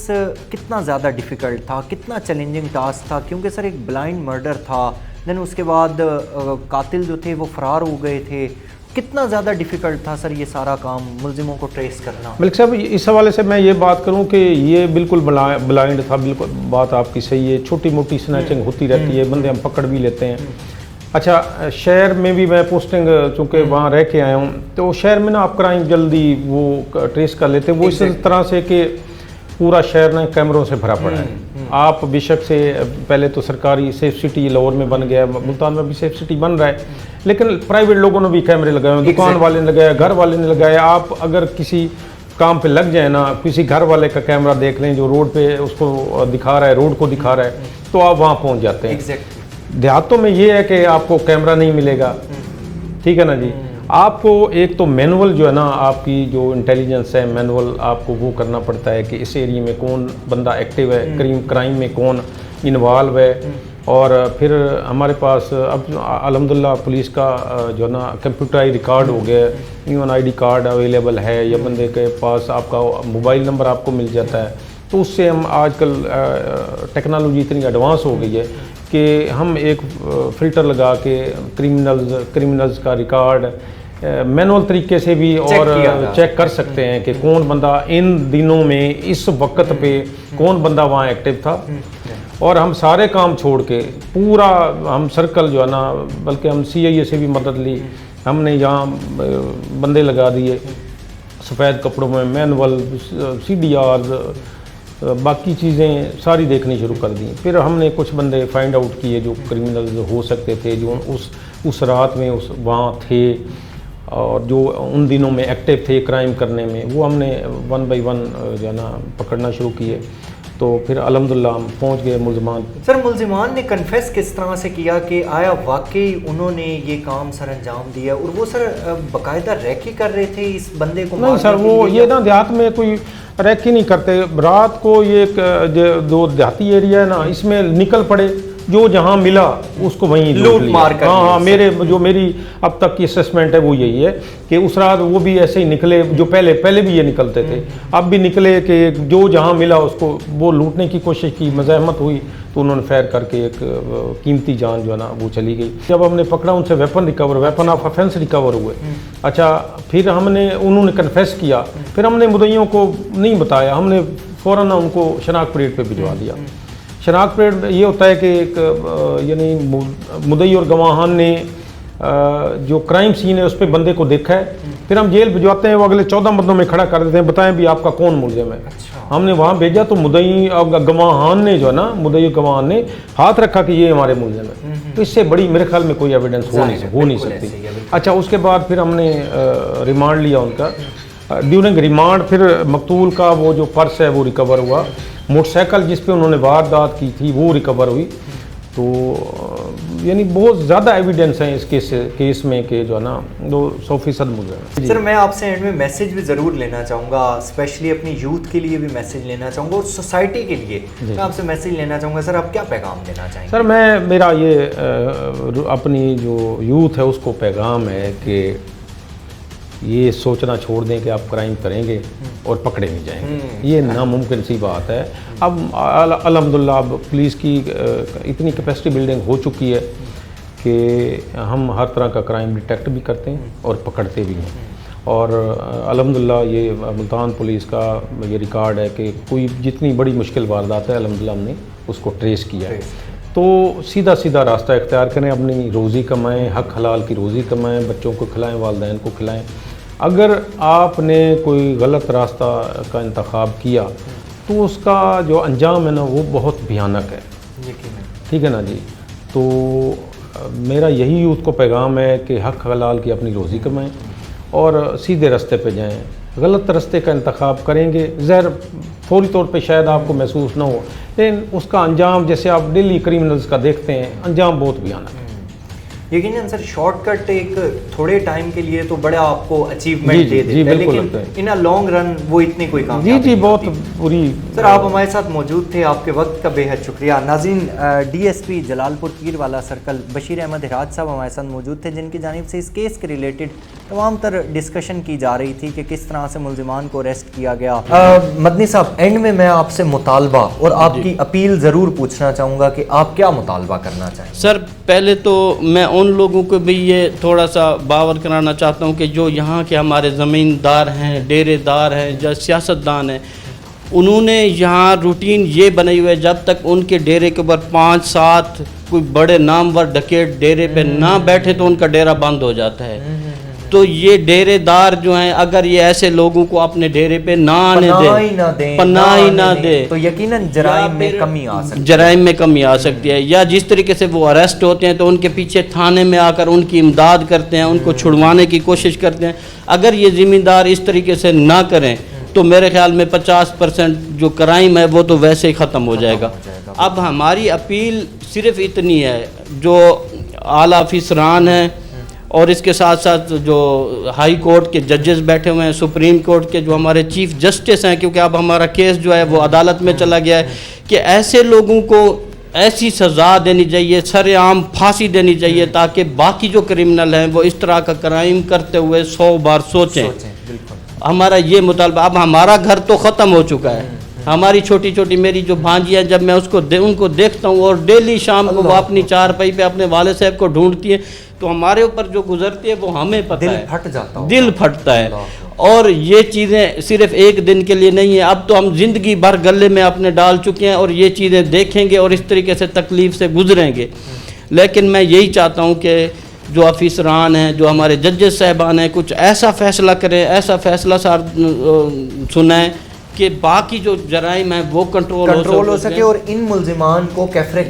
कितना ज़्यादा डिफ़िकल्ट था, कितना चैलेंजिंग टास्क था? क्योंकि सर एक ब्लाइंड मर्डर था, देन उसके बाद कातिल जो थे वो फ़रार हो गए थे। कितना ज़्यादा डिफ़िकल्ट था सर ये सारा काम, मुल्ज़िमों को ट्रेस करना? मलिक साहब, इस हवाले से मैं ये बात करूं कि ये बिल्कुल ब्लाइंड था। बिल्कुल बात आपकी सही है, छोटी मोटी स्नैचिंग होती रहती है, बंदे हम पकड़ भी लेते हैं। अच्छा, शहर में भी मैं पोस्टिंग चूँकि वहाँ रह के आया हूँ, तो शहर में ना आप क्राइम जल्दी वो ट्रेस कर लेते हैं। वो इस तरह से कि पूरा शहर ना कैमरों से भरा पड़ा है। आप बेशक से पहले तो सरकारी सेफ सिटी लाहौर में बन गया, मुल्तान में भी सेफ सिटी बन रहा है, लेकिन प्राइवेट लोगों ने भी कैमरे लगाए हैं, दुकान वाले ने लगाया, घर वाले ने लगाया। आप अगर किसी काम पे लग जाए ना, किसी घर वाले का कैमरा देख लें जो रोड पे उसको दिखा रहा है, रोड को दिखा रहा है, तो आप वहाँ पहुँच जाते हैं। देहातों में ये है कि आपको कैमरा नहीं मिलेगा, ठीक है ना जी। आपको एक तो मैनुअल जो है ना, आपकी जो इंटेलिजेंस है मैनुअल आपको वो करना पड़ता है कि इस एरिया में कौन बंदा एक्टिव है, क्राइम में कौन इन्वॉल्व है। और फिर हमारे पास अब अल्हम्दुलिल्लाह पुलिस का जो है ना कंप्यूटराइज रिकॉर्ड हो गया, इवन ID कार्ड अवेलेबल है, या बंदे के पास आपका मोबाइल नंबर आपको मिल जाता है, تو اس سے ہم آج کل ٹیکنالوجی اتنی ایڈوانس ہو گئی ہے کہ ہم ایک فلٹر لگا کے کرمنلز کا ریکارڈ مینول طریقے سے بھی اور چیک کر سکتے ہیں کہ کون بندہ ان دنوں میں اس وقت پہ کون بندہ وہاں ایکٹیو تھا. اور ہم سارے کام چھوڑ کے پورا ہم سرکل جو ہے نا، بلکہ ہم CIA سے بھی مدد لی. ہم نے یہاں بندے لگا دیے سفید کپڑوں میں، مینول CDRs باقی چیزیں ساری دیکھنی شروع کر دیں. پھر ہم نے کچھ بندے فائنڈ آؤٹ کیے جو کرمنلز ہو سکتے تھے، جو اس رات میں وہاں تھے اور جو ان دنوں میں ایکٹیو تھے کرائم کرنے میں. وہ ہم نے 1 by 1 جو ہے نا پکڑنا شروع کیے. تو پھر الحمدللہ ہم پہنچ گئے ملزمان. سر ملزمان نے کنفیس کس طرح سے کیا کہ آیا واقعی انہوں نے یہ کام سر انجام دیا، اور وہ سر باقاعدہ ریکی کر رہے تھے اس بندے کو؟ نہیں سر، وہ یہ نا دیہات میں کوئی ریکی نہیں کرتے. رات کو یہ جو دیہاتی ایریا ہے نا، اس میں نکل پڑے، جو جہاں ملا اس کو وہیں لوٹ مار کر. ہاں، میری اب تک کی اسسمنٹ ہے وہ یہی ہے کہ اس رات وہ بھی ایسے ہی نکلے جو پہلے بھی یہ نکلتے تھے، اب بھی نکلے کہ جو جہاں ملا اس کو وہ لوٹنے کی کوشش کی. مزاحمت ہوئی تو انہوں نے فائر کر کے ایک قیمتی جان جو ہے نا وہ چلی گئی. جب ہم نے پکڑا ان سے ویپن آف افینس ریکور ہوئے. اچھا، پھر انہوں نے کنفیس کیا. پھر ہم نے مدعیوں کو نہیں بتایا، ہم نے فوراً ان کو شناخت پریڈ پہ بھجوا دیا. شناخت پریڈ یہ ہوتا ہے کہ ایک یعنی مدعی اور گواہان نے جو کرائم سین ہے اس پہ بندے کو دیکھا ہے. پھر ہم جیل بھجواتے ہیں، وہ اگلے 14 بندوں میں کھڑا کر دیتے ہیں، بتائیں بھی آپ کا کون ملزم ہے. ہم نے وہاں بھیجا تو مدعی گواہان نے جو ہے نا، مدعی گواہان نے ہاتھ رکھا کہ یہ ہمارے ملزم ہے. تو اس سے بڑی میرے خیال میں کوئی ایویڈنس ہو نہیں سکتی. اچھا، اس کے بعد پھر ہم نے ریمانڈ لیا ان کا. ڈیورنگ ریمانڈ پھر مقتول کا وہ جو پرس ہے وہ ریکور ہوا. موٹر سائیکل جس پہ انہوں نے واردات کی تھی وہ ریکور ہوئی. تو یعنی بہت زیادہ ایویڈنس ہیں اس کیس میں کہ جو ہے نا 100% ملزم ہے. سر میں آپ سے اینڈ میں میسیج بھی ضرور لینا چاہوں گا، اسپیشلی اپنی یوتھ کے لیے بھی میسیج لینا چاہوں گا، اور سوسائٹی کے لیے میں آپ سے میسیج لینا چاہوں گا. سر آپ کیا پیغام دینا چاہیں گے؟ سر میرا یہ اپنی جو یوتھ ہے اس کو پیغام ہے کہ یہ سوچنا چھوڑ دیں کہ آپ کرائم کریں گے اور پکڑے نہیں جائیں گے. یہ ناممکن سی بات ہے. اب الحمدللہ اب پولیس کی اتنی کیپیسٹی بلڈنگ ہو چکی ہے کہ ہم ہر طرح کا کرائم ڈیٹیکٹ بھی کرتے ہیں اور پکڑتے بھی ہیں. اور الحمدللہ یہ ملتان پولیس کا یہ ریکارڈ ہے کہ کوئی جتنی بڑی مشکل واردات ہے الحمدللہ ہم نے اس کو ٹریس کیا ہے. تو سیدھا راستہ اختیار کریں، اپنی روزی کمائیں، حق حلال کی روزی کمائیں، بچوں کو کھلائیں، والدین کو کھلائیں. اگر آپ نے کوئی غلط راستہ کا انتخاب کیا تو اس کا جو انجام ہے نا وہ بہت بھیانک ہے. ٹھیک ہے نا جی. تو میرا یہی یوتھ کو پیغام ہے کہ حق حلال کی اپنی روزی کمائیں اور سیدھے راستے پہ جائیں. غلط راستے کا انتخاب کریں گے، ظاہر فوری طور پہ شاید آپ کو محسوس نہ ہو، لیکن اس کا انجام جیسے آپ ڈیلی کرمنلز کا دیکھتے ہیں، انجام بہت بھیانک ہے. یقیناً سر شارٹ کٹ ایک تھوڑے ٹائم کے لیے تو بڑا آپ کو اچیومنٹ دے دیتا ہے، لیکن ان اے لانگ رن وہ اتنی کوئی کامیابی جی بہت بری. سر آپ ہمارے ساتھ موجود تھے، آپ کے وقت کا بے حد شکریہ. ناظرین، DSP جلال پور پیر والا سرکل بشیر احمد ہراج صاحب ہمارے ساتھ موجود تھے، جن کی جانب سے اس کیس کے ریلیٹڈ تمام تر ڈسکشن کی جا رہی تھی کہ کس طرح سے ملزمان کو اریسٹ کیا گیا. مدنی صاحب، اینڈ میں آپ سے مطالبہ اور آپ کی اپیل ضرور پوچھنا چاہوں گا کہ آپ کیا مطالبہ کرنا چاہیں؟ سر پہلے تو میں ان لوگوں کو بھی یہ تھوڑا سا باور کرانا چاہتا ہوں کہ جو یہاں کے ہمارے زمیندار ہیں، ڈیرے دار ہیں، جو سیاستدان ہیں، انہوں نے یہاں روٹین یہ بنائی ہوئی ہے جب تک ان کے ڈیرے کے اوپر 5-7 کوئی بڑے نامور ڈکیٹ ڈیرے پہ نہ بیٹھے تو ان کا ڈیرا بند ہو جاتا ہے. تو یہ ڈیرے دار جو ہیں اگر یہ ایسے لوگوں کو اپنے ڈیرے پہ نہ آنے دیں، پناہ ہی نہ دے، تو یقیناً جرائم میں کمی آ سکتی ہے. جرائم میں کمی آ سکتی ہے. یا جس طریقے سے وہ اریسٹ ہوتے ہیں تو ان کے پیچھے تھانے میں آ کر ان کی امداد کرتے ہیں، ان کو چھڑوانے کی کوشش کرتے ہیں. اگر یہ زمیندار اس طریقے سے نہ کریں تو میرے خیال میں 50% جو کرائم ہے وہ تو ویسے ہی ختم ہو جائے گا. اب ہماری اپیل صرف اتنی ہے، جو اعلیٰ افسران ہیں اور اس کے ساتھ ساتھ جو ہائی کورٹ کے ججز بیٹھے ہوئے ہیں، سپریم کورٹ کے جو ہمارے چیف جسٹس ہیں، کیونکہ اب ہمارا کیس جو ہے وہ عدالت میں چلا گیا ہے، کہ ایسے لوگوں کو ایسی سزا دینی چاہیے، سر عام پھانسی دینی چاہیے، تاکہ باقی جو کرمنل ہیں وہ اس طرح کا کرائم کرتے ہوئے 100 بار سوچیں. ہمارا یہ مطالبہ. اب ہمارا گھر تو ختم ہو چکا ہے، हमारी छोटी छोटी मेरी जो भांजियाँ, जब मैं उनको देखता हूँ और डेली शाम को वो अपनी चारपाई पे अपने वाले साहब को ढूंढती है, तो हमारे ऊपर जो गुजरती है वो हमें पता दिल है, फट जाता होगा। दिल फटता है। और ये चीज़ें सिर्फ एक दिन के लिए नहीं है, अब तो हम ज़िंदगी भर गले में अपने डाल चुके हैं और ये चीज़ें देखेंगे और इस तरीके से तकलीफ़ से गुजरेंगे। लेकिन मैं यही चाहता हूँ कि जो अफिसरान हैं, जो हमारे जजेस साहबान हैं, कुछ ऐसा फ़ैसला करें, ऐसा फ़ैसला सुनाएं कि बाकी जो जराइम है वो कंट्रोल हो सके और इन मुल्जिमान को कैफरे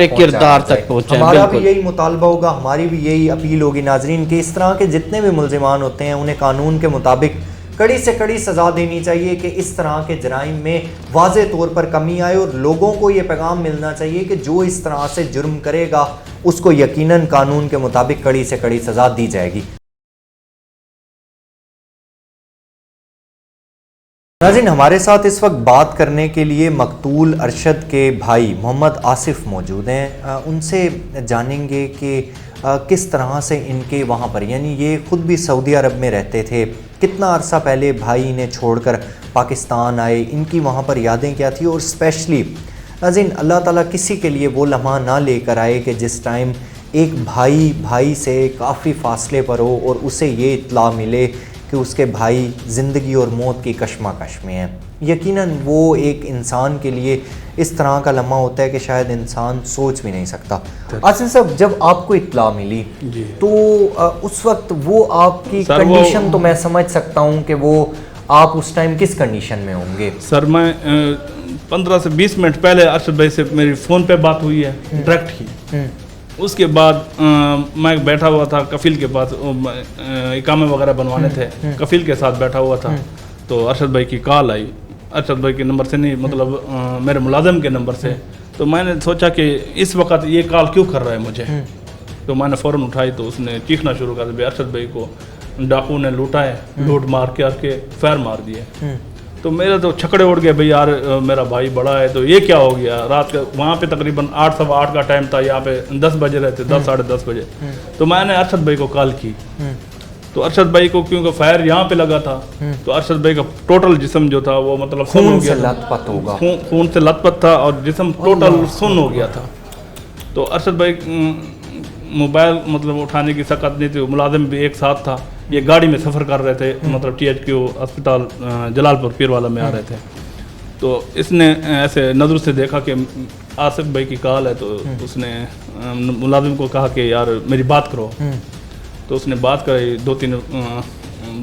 किरदार तक पहुँचाएं। हमारा भी यही मुतालबा होगा, हमारी भी यही अपील होगी नाजरीन कि इस तरह के जितने भी मुल्जिमान होते हैं उन्हें कानून के मुताबिक कड़ी से कड़ी सज़ा देनी चाहिए कि इस तरह के जराइम में वाज़े तौर पर कमी आए और लोगों को ये पैगाम मिलना चाहिए कि जो इस तरह से जुर्म करेगा उसको यकीनन कानून के मुताबिक कड़ी से कड़ी सज़ा दी जाएगी। नाज़रीन, हमारे साथ इस वक्त बात करने के लिए मकतूल अरशद के भाई मोहम्मद आसिफ मौजूद हैं। उनसे जानेंगे कि किस तरह से इनके वहाँ पर, यानी ये ख़ुद भी सऊदी अरब में रहते थे, कितना अरसा पहले भाई इन्हें छोड़कर पाकिस्तान आए, इनकी वहाँ पर यादें क्या थी, और स्पेशली नाज़रीन अल्लाह ताला किसी के लिए वो लम्हा ना लेकर आए कि जिस टाइम एक भाई से काफ़ी फासले पर हो और उसे ये इत्तला मिले कि उसके भाई ज़िंदगी और मौत की कशमकश में हैं। यकीनन वो एक इंसान के लिए इस तरह का लम्हा होता है कि शायद इंसान सोच भी नहीं सकता। आसिफ साहब, जब आपको इत्तला मिली तो उस वक्त वो आपकी कंडीशन, तो मैं समझ सकता हूँ कि वो आप उस टाइम किस कंडीशन में होंगे? सर, मैं 15 से 20 मिनट पहले अरशद भाई से मेरी फ़ोन पे बात हुई है, डायरेक्ट की। उसके बाद मैं बैठा हुआ था कफील के पास, इकामे वगैरह बनवाने थे, कफील के साथ बैठा हुआ था, तो अरशद भाई की कॉल आई। अरशद भाई के नंबर से नहीं, मतलब मेरे मुलाजिम के नंबर से। तो मैंने सोचा कि इस वक्त ये कॉल क्यों कर रहा है मुझे, तो मैंने फ़ौरन उठाई तो उसने चीखना शुरू कर दिया, अरशद भाई को डाकू ने लूटा है, लूट मार के फायर मार दिए। तो मेरे तो छकड़े उड़ गए, भाई यार मेरा भाई बड़ा है, तो ये क्या हो गया। रात का वहाँ पे तकरीबन 8 सवा 8 का टाइम था, यहाँ पे 10 बजे रहते, 10 साढ़े 10 बजे। तो मैंने अरशद भाई को कॉल की, तो अरशद भाई को क्योंकि फायर यहाँ पे लगा था, तो अरशद भाई का टोटल जिस्म जो था वो मतलब सुन हो गया, खून से लथपथ था और जिस्म टोटल सुन हो गया था। तो अरशद भाई मोबाइल मतलब उठाने की सकत नहीं थी, मुलाजिम भी एक साथ था, ये गाड़ी में सफ़र कर रहे थे, मतलब THQ अस्पताल जलालपुर पीरवाला में आ रहे थे। तो इसने ऐसे नज़र से देखा कि आसिफ भाई की कॉल है, तो उसने मुलाजिम को कहा कि यार मेरी बात करो। तो उसने बात करी, 2-3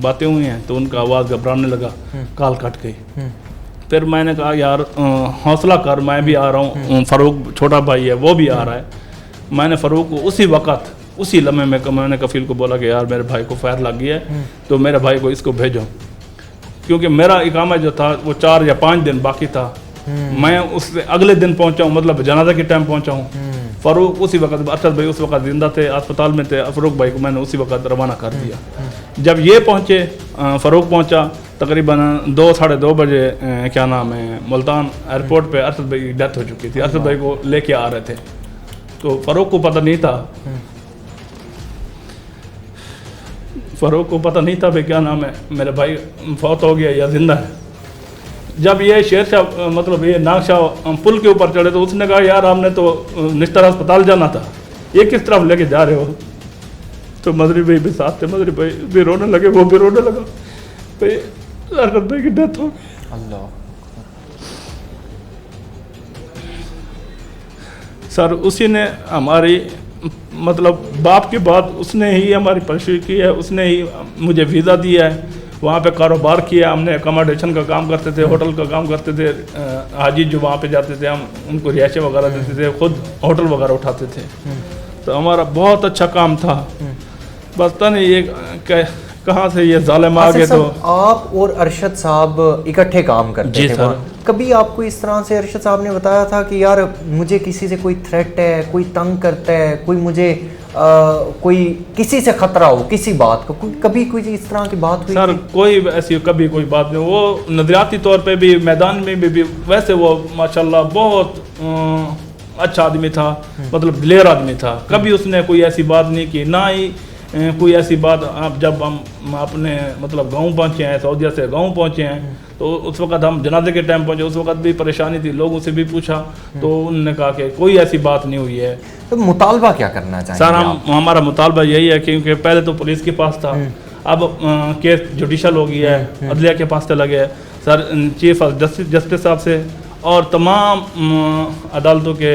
बातें हुई हैं, तो उनका आवाज़ घबराने लगा, कॉल कट गई। फिर मैंने कहा यार हौसला कर, मैं भी आ रहा हूँ, फ़ारूक छोटा भाई है वो भी आ रहा है। मैंने फ़ारूक को उसी लम्हे में मैंने कफील को बोला कि यार मेरे भाई को फायर लग गया है, तो मेरे भाई को इसको भेजो, क्योंकि मेरा इकामा जो था वो 4 या 5 दिन बाकी था। मैं उससे अगले दिन पहुंचा हूँ, मतलब जनाजा के टाइम पहुंचा हूँ। फ़ारूक उसी वक्त, अरशद भाई उस वक्त जिंदा थे, अस्पताल में थे, फ़ारूक भाई को मैंने उसी वक्त रवाना कर दिया। जब ये पहुँचे, फ़ारूक पहुँचा तकरीबन 2 साढ़े 2 बजे, क्या नाम है, मुल्तान एयरपोर्ट पे अरशद भाई की डेथ हो चुकी थी। अरशद भाई को लेके आ रहे थे, तो फ़ारूक को पता नहीं था, फ़ारूक को पता नहीं था भाई क्या नाम है, मेरा भाई फौत हो गया या जिंदा है। जब ये शेरशाह मतलब ये नागशाह पुल के ऊपर चढ़े, तो उसने कहा यार हमने तो निश्तर अस्पताल जाना था, ये किस तरफ लेके जा रहे हो। तो मदरी भाई भी साथ थे, मदरी भाई भी रोने लगे, वो भी रोने लगा, भाई अरशद भाई की डेथ हो गई। अल्लाह सर, उसी ने हमारी मतलब बाप की बात, उसने ही हमारी परवरिश की है, उसने ही मुझे वीज़ा दिया है, वहाँ पे कारोबार किया हमने, अकोमोडेशन का काम करते थे, होटल का काम करते थे, हाजी जो वहाँ पे जाते थे हम उनको रिहाइशें वगैरह देते थे, खुद होटल वगैरह उठाते थे, तो हमारा बहुत अच्छा काम था। बस पता नहीं ये कहाँ से ये जालिम आ गए। तो आप और अरशद साहब इकट्ठे काम करते थे वहाँ। कभी आपको इस तरह से अरशद साहब ने बताया था कि यार मुझे किसी से कोई थ्रेट है, कोई तंग करता है, कोई मुझे कोई किसी से खतरा हो किसी बात का, कभी कोई इस तरह की बात हुई? सर कोई ऐसी कभी कोई बात नहीं, वो नजरियाती तौर पे भी मैदान में भी वैसे वो माशाल्लाह बहुत अच्छा आदमी था, मतलब दिलेर आदमी था, कभी उसने कोई ऐसी बात नहीं की, ना ही कोई ऐसी बात आप जब हम अपने मतलब गांव पहुंचे हैं, सऊदीया से गांव पहुंचे हैं, तो उस वक्त हम जनाजे के टाइम पहुंचे, उस वक्त भी परेशानी थी, लोगों से भी पूछा तो उन्होंने कहा कि कोई ऐसी बात नहीं हुई है। तो मुतालबा क्या करना चाहिए सर हमारा मुतालबा यही है क्योंकि पहले तो पुलिस के पास था, अब केस जुडिशल हो गया है, अदलिया के पास चला गया है। सर चीफ जस्टिस साहब से और तमाम अदालतों के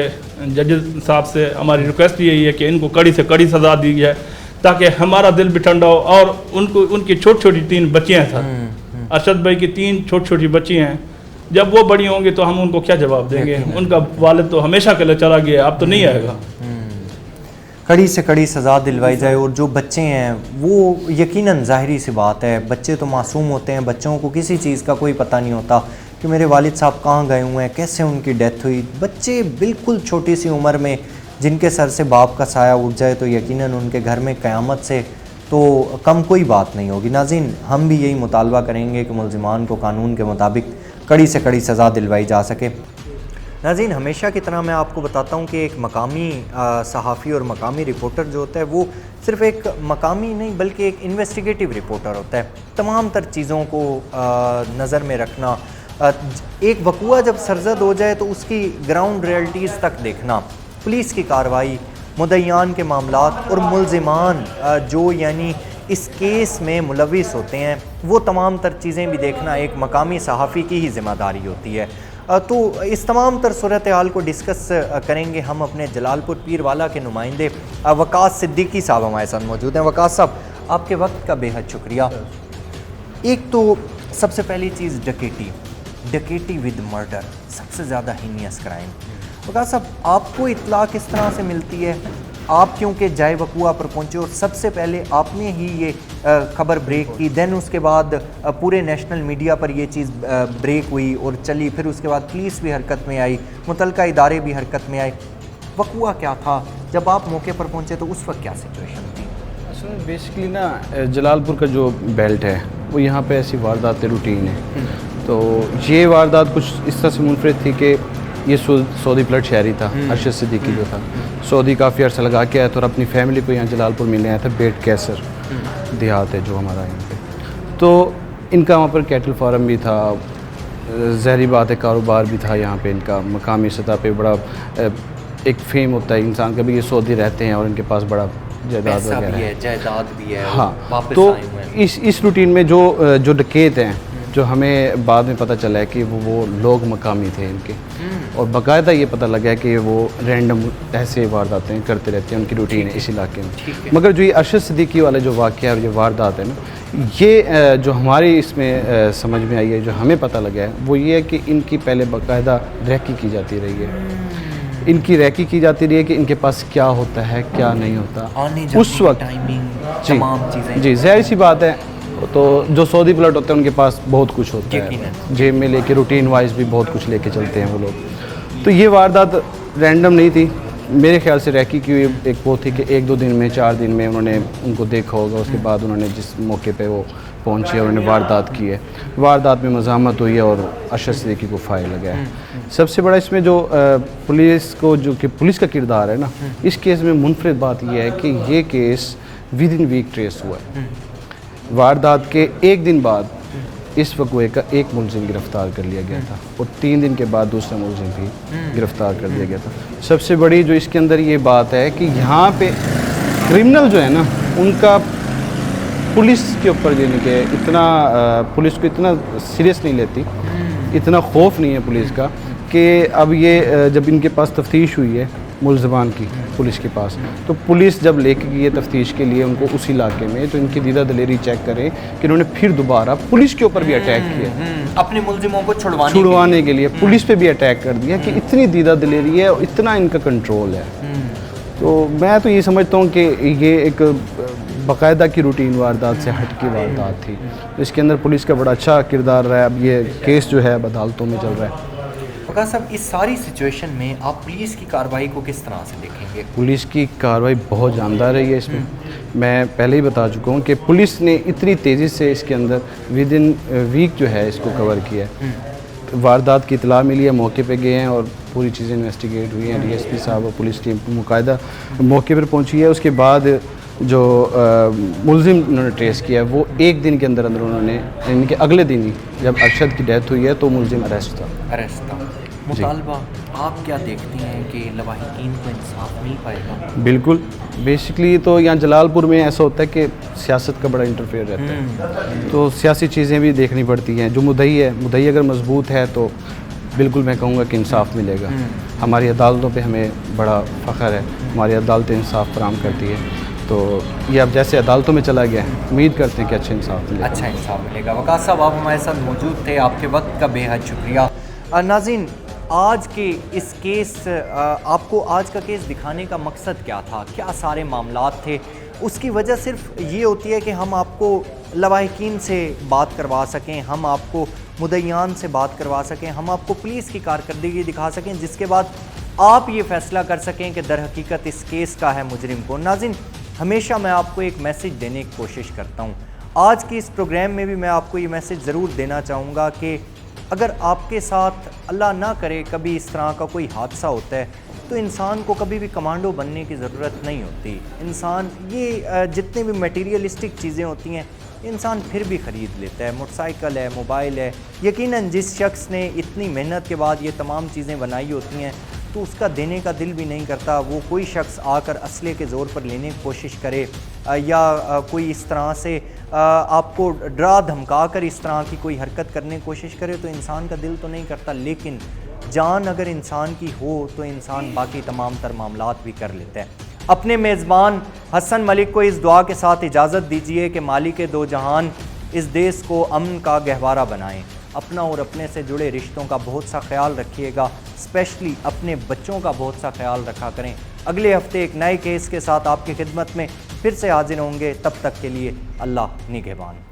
जजेस साहब से हमारी रिक्वेस्ट यही है कि इनको कड़ी से कड़ी सज़ा दी जाए ताकि हमारा दिल भी ठंडा हो। और उनकी छोटी छोटी 3 बच्चियाँ हैं सर, अरशद भाई की 3 छोटी छोटी बच्ची हैं, जब वो बड़ी होंगी तो हम उनको क्या जवाब देंगे? उनका वालिद तो हमेशा के लिए चला गया, अब तो नहीं आएगा। कड़ी से कड़ी सज़ा दिलवाई जाए। और जो बच्चे हैं वो यकीनन ज़ाहिरी सी बात है, बच्चे तो मासूम होते हैं, बच्चों को किसी चीज़ का कोई पता नहीं होता कि मेरे वालिद साहब कहाँ गए हुए हैं, कैसे उनकी डेथ हुई। बच्चे बिल्कुल छोटी सी उम्र में जिनके सर से बाप का साया उठ जाए तो यकीनन उनके घर में क़यामत से तो कम कोई बात नहीं होगी। नाज़रीन, हम भी यही मुतालबा करेंगे कि मुल्ज़िमान को कानून के मुताबिक कड़ी से कड़ी सज़ा दिलवाई जा सके। नाज़रीन, हमेशा की तरह मैं आपको बताता हूँ कि एक मकामी सहाफ़ी और मकामी रिपोर्टर जो होता है वो सिर्फ़ एक मकामी नहीं बल्कि एक इन्वेस्टिगेटिव रिपोर्टर होता है। तमाम तर चीज़ों को नज़र में रखना, एक वक़ुआ जब सरज़द हो जाए तो उसकी ग्राउंड रियलिटीज़ तक देखना, पुलिस की कार्रवाई, मुद्दईयान के मामलात और मुल्ज़िमान जो यानी इस केस में मुलविस होते हैं वो तमाम तर चीज़ें भी देखना एक मकामी सहाफ़ी की ही ज़िम्मेदारी होती है। तो इस तमाम तर सूरत हाल को डिस्कस करेंगे हम अपने जलालपुर पीरवाला के नुमाइंदे वकास सिद्दीकी साहब हमारे साथ मौजूद हैं। वकास साहब, आपके वक्त का बेहद शुक्रिया। एक तो सबसे पहली चीज़ डकैती विद मर्डर, सबसे ज़्यादा हीनियस क्राइम। वकास साहब, आपको इत्तला किस तरह से मिलती है? आप क्योंकि जाए वक़ुआ पर पहुँचे और सबसे पहले आपने ही ये खबर ब्रेक की, देन उसके बाद पूरे नेशनल मीडिया पर ये चीज़ ब्रेक हुई और चली, फिर उसके बाद पुलिस भी हरकत में आई, मुतलका इदारे भी हरकत में आए। वक़ुआ क्या था? जब आप मौके पर पहुँचे तो उस वक्त क्या सिचुएशन थी? असल बेसिकली ना जलालपुर का जो बेल्ट है वो यहाँ पे ऐसी वारदातें रूटीन है। तो ये वारदात कुछ इस तरह से मुनफरिद थी कि ये सऊदी प्लट शहरी था, अरशद सिद्दीकी जो था, सऊदी काफ़ी अर्सा लगा के आया था और अपनी फैमिली को यहाँ जलालपुर मिलने आया था। बेट कैसर देहात है जो हमारा यहाँ पे, तो इनका वहाँ पर कैटल फार्म भी था, ज़ाहिर बात है कारोबार भी था यहाँ पे इनका। मकामी सतह पे बड़ा एक फेम होता है इंसान का भी, ये सऊदी रहते हैं और इनके पास बड़ा जायदाद वगैरह है, जायदाद भी है। हाँ, तो इस रूटीन में जो डकैत हैं, जो हमें बाद में पता चला है कि वो लोग मकामी थे इनके, और बाकायदा ये पता लगा है कि वो रैंडम ऐसे वारदातें करते रहते हैं, उनकी रूटीन है इस इलाके में। मगर जो ये अरशद सिद्दीकी वाला जो वाक़या और ये वारदात है ना, ये जो हमारी इसमें समझ में आई है, जो हमें पता लगा है वो ये है कि इनकी पहले बाकायदा रैकी की जाती रही है। इनकी रैकी की जाती रही है कि इनके पास क्या होता है क्या नहीं होता उस वक्त। जी, ज़ाहिर सी बात है, तो जो सऊदी प्लट होते हैं उनके पास बहुत कुछ होता है, जेब में लेके रूटीन वाइज भी बहुत कुछ लेके चलते हैं वो लोग। तो ये वारदात रैंडम नहीं थी, मेरे ख्याल से रैकी की एक वो थी कि 1-2 दिन में 4 दिन में उन्होंने उनको देखा होगा, उसके बाद उन्होंने जिस मौके पे वो पहुंचे और उन्होंने वारदात की है, वारदात में मज़ामत हुई है और अरशद सिद्दीकी को फायर लगा है। सबसे बड़ा इसमें जो पुलिस को जो कि पुलिस का किरदार है ना, इस केस में मुनफरिद बात यह है कि ये case within week trace हुआ है। वारदात के 1 दिन बाद इस वक़्वे का एक मुलजिम गिरफ़्तार कर लिया गया था और 3 दिन के बाद दूसरा मुलजिम भी गिरफ़्तार कर दिया गया था। सबसे बड़ी जो इसके अंदर ये बात है कि यहाँ पे क्रिमिनल जो है ना, उनका पुलिस के ऊपर यानी कि इतना पुलिस को इतना सीरियस नहीं लेती, इतना खौफ नहीं है पुलिस का कि अब ये जब इनके पास तफ्तीश हुई है मुल्ज़िमान की पुलिस के पास, तो पुलिस जब लेके गई है तफ्तीश के लिए उनको उस इलाके में, तो इनकी दीदा दलेरी चेक करें कि उन्होंने फिर दोबारा पुलिस के ऊपर भी अटैक किया अपने मुल्ज़िमों को छुड़वाने के लिए पुलिस पे भी अटैक कर दिया कि इतनी दीदा दलेरी है और इतना इनका कंट्रोल है। तो मैं तो ये समझता हूँ कि ये एक बाकायदा की रूटीन वारदात से हट की वारदात थी। इसके अंदर पुलिस का बड़ा अच्छा किरदार रहा है। अब ये केस जो है अब अदालतों में चल रहा है। वकास साहब, इस सारी सिचुएशन में आप पुलिस की कार्रवाई को किस तरह से देखेंगे? पुलिस की कार्रवाई बहुत जानदार रही है इसमें। मैं पहले ही बता चुका हूँ कि पुलिस ने इतनी तेज़ी से इसके अंदर विद इन वीक जो है इसको कवर किया है। वारदात की इतला मिली है, मौके पे गए हैं और पूरी चीज़ें इन्वेस्टिगेट हुई हैं। DSP साहब और पुलिस टीम मुकायदा मौके पर पहुंची है। उसके बाद जो मुलजिम उन्होंने ट्रेस किया है, वो एक दिन के अंदर उन्होंने, इनके अगले दिन ही जब अरशद की डेथ हुई है तो मुलजिम अरेस्ट था। अरेस्ट था। मुतालबा आप क्या देखती हैं कि लवाहिकीन को इंसाफ मिल पाएगा? बिल्कुल, बेसिकली तो यहाँ जलालपुर में ऐसा होता है कि सियासत का बड़ा इंटरफेयर रहता है, तो सियासी चीज़ें भी देखनी पड़ती हैं। जो मुद्दई है, मुद्दई अगर मजबूत है तो बिल्कुल मैं कहूँगा कि इंसाफ मिलेगा। हमारी अदालतों पे हमें बड़ा फ़ख्र है, हमारी अदालतें इंसाफ फराहम करती है, तो ये अब जैसे अदालतों में चला गया है, उम्मीद करते हैं कि अच्छा इंसाफ मिलेगा। अच्छा इंसाफ मिलेगा। वकास साहब, आप हमारे साथ मौजूद थे, आपके वक्त का बेहद शुक्रिया। नाज़रीन, आज के इस केस, आपको आज का केस दिखाने का मकसद क्या था, क्या सारे मामलात थे? उसकी वजह सिर्फ ये होती है कि हम आपको लवाहिकीन से बात करवा सकें, हम आपको मुद्दईयान से बात करवा सकें, हम आपको पुलिस की कारकर्दगी दिखा सकें, जिसके बाद आप ये फ़ैसला कर सकें कि दर हकीकत इस केस का है मुजरिम कौन। नाज़रीन, हमेशा मैं आपको एक मैसेज देने की कोशिश करता हूँ। आज की इस प्रोग्राम में भी मैं आपको ये मैसेज ज़रूर देना चाहूँगा कि अगर आपके साथ अल्लाह ना करे कभी इस तरह का कोई हादसा होता है, तो इंसान को कभी भी कमांडो बनने की ज़रूरत नहीं होती। इंसान ये जितने भी मटेरियलिस्टिक चीज़ें होती हैं, इंसान फिर भी ख़रीद लेता है। मोटरसाइकिल है, मोबाइल है, यकीनन जिस शख्स ने इतनी मेहनत के बाद ये तमाम चीज़ें बनाई होती हैं, तो उसका देने का दिल भी नहीं करता। वो कोई शख्स आकर असले के ज़ोर पर लेने की कोशिश करे या कोई इस तरह से आपको डरा धमका कर इस तरह की कोई हरकत करने की कोशिश करे, तो इंसान का दिल तो नहीं करता। लेकिन जान अगर इंसान की हो तो इंसान बाकी तमाम तर मामलात भी कर लेता है। अपने मेज़बान हसन मलिक को इस दुआ के साथ इजाज़त दीजिए कि मालिक दो जहान इस देश को अमन का गहवारा बनाएं। अपना और अपने से जुड़े रिश्तों का बहुत सा ख्याल रखिएगा, स्पेशली अपने बच्चों का बहुत सा ख्याल रखा करें। अगले हफ्ते एक नए केस के साथ आपकी खिदमत में फिर से हाजिर होंगे। तब तक के लिए अल्लाह निगहबान।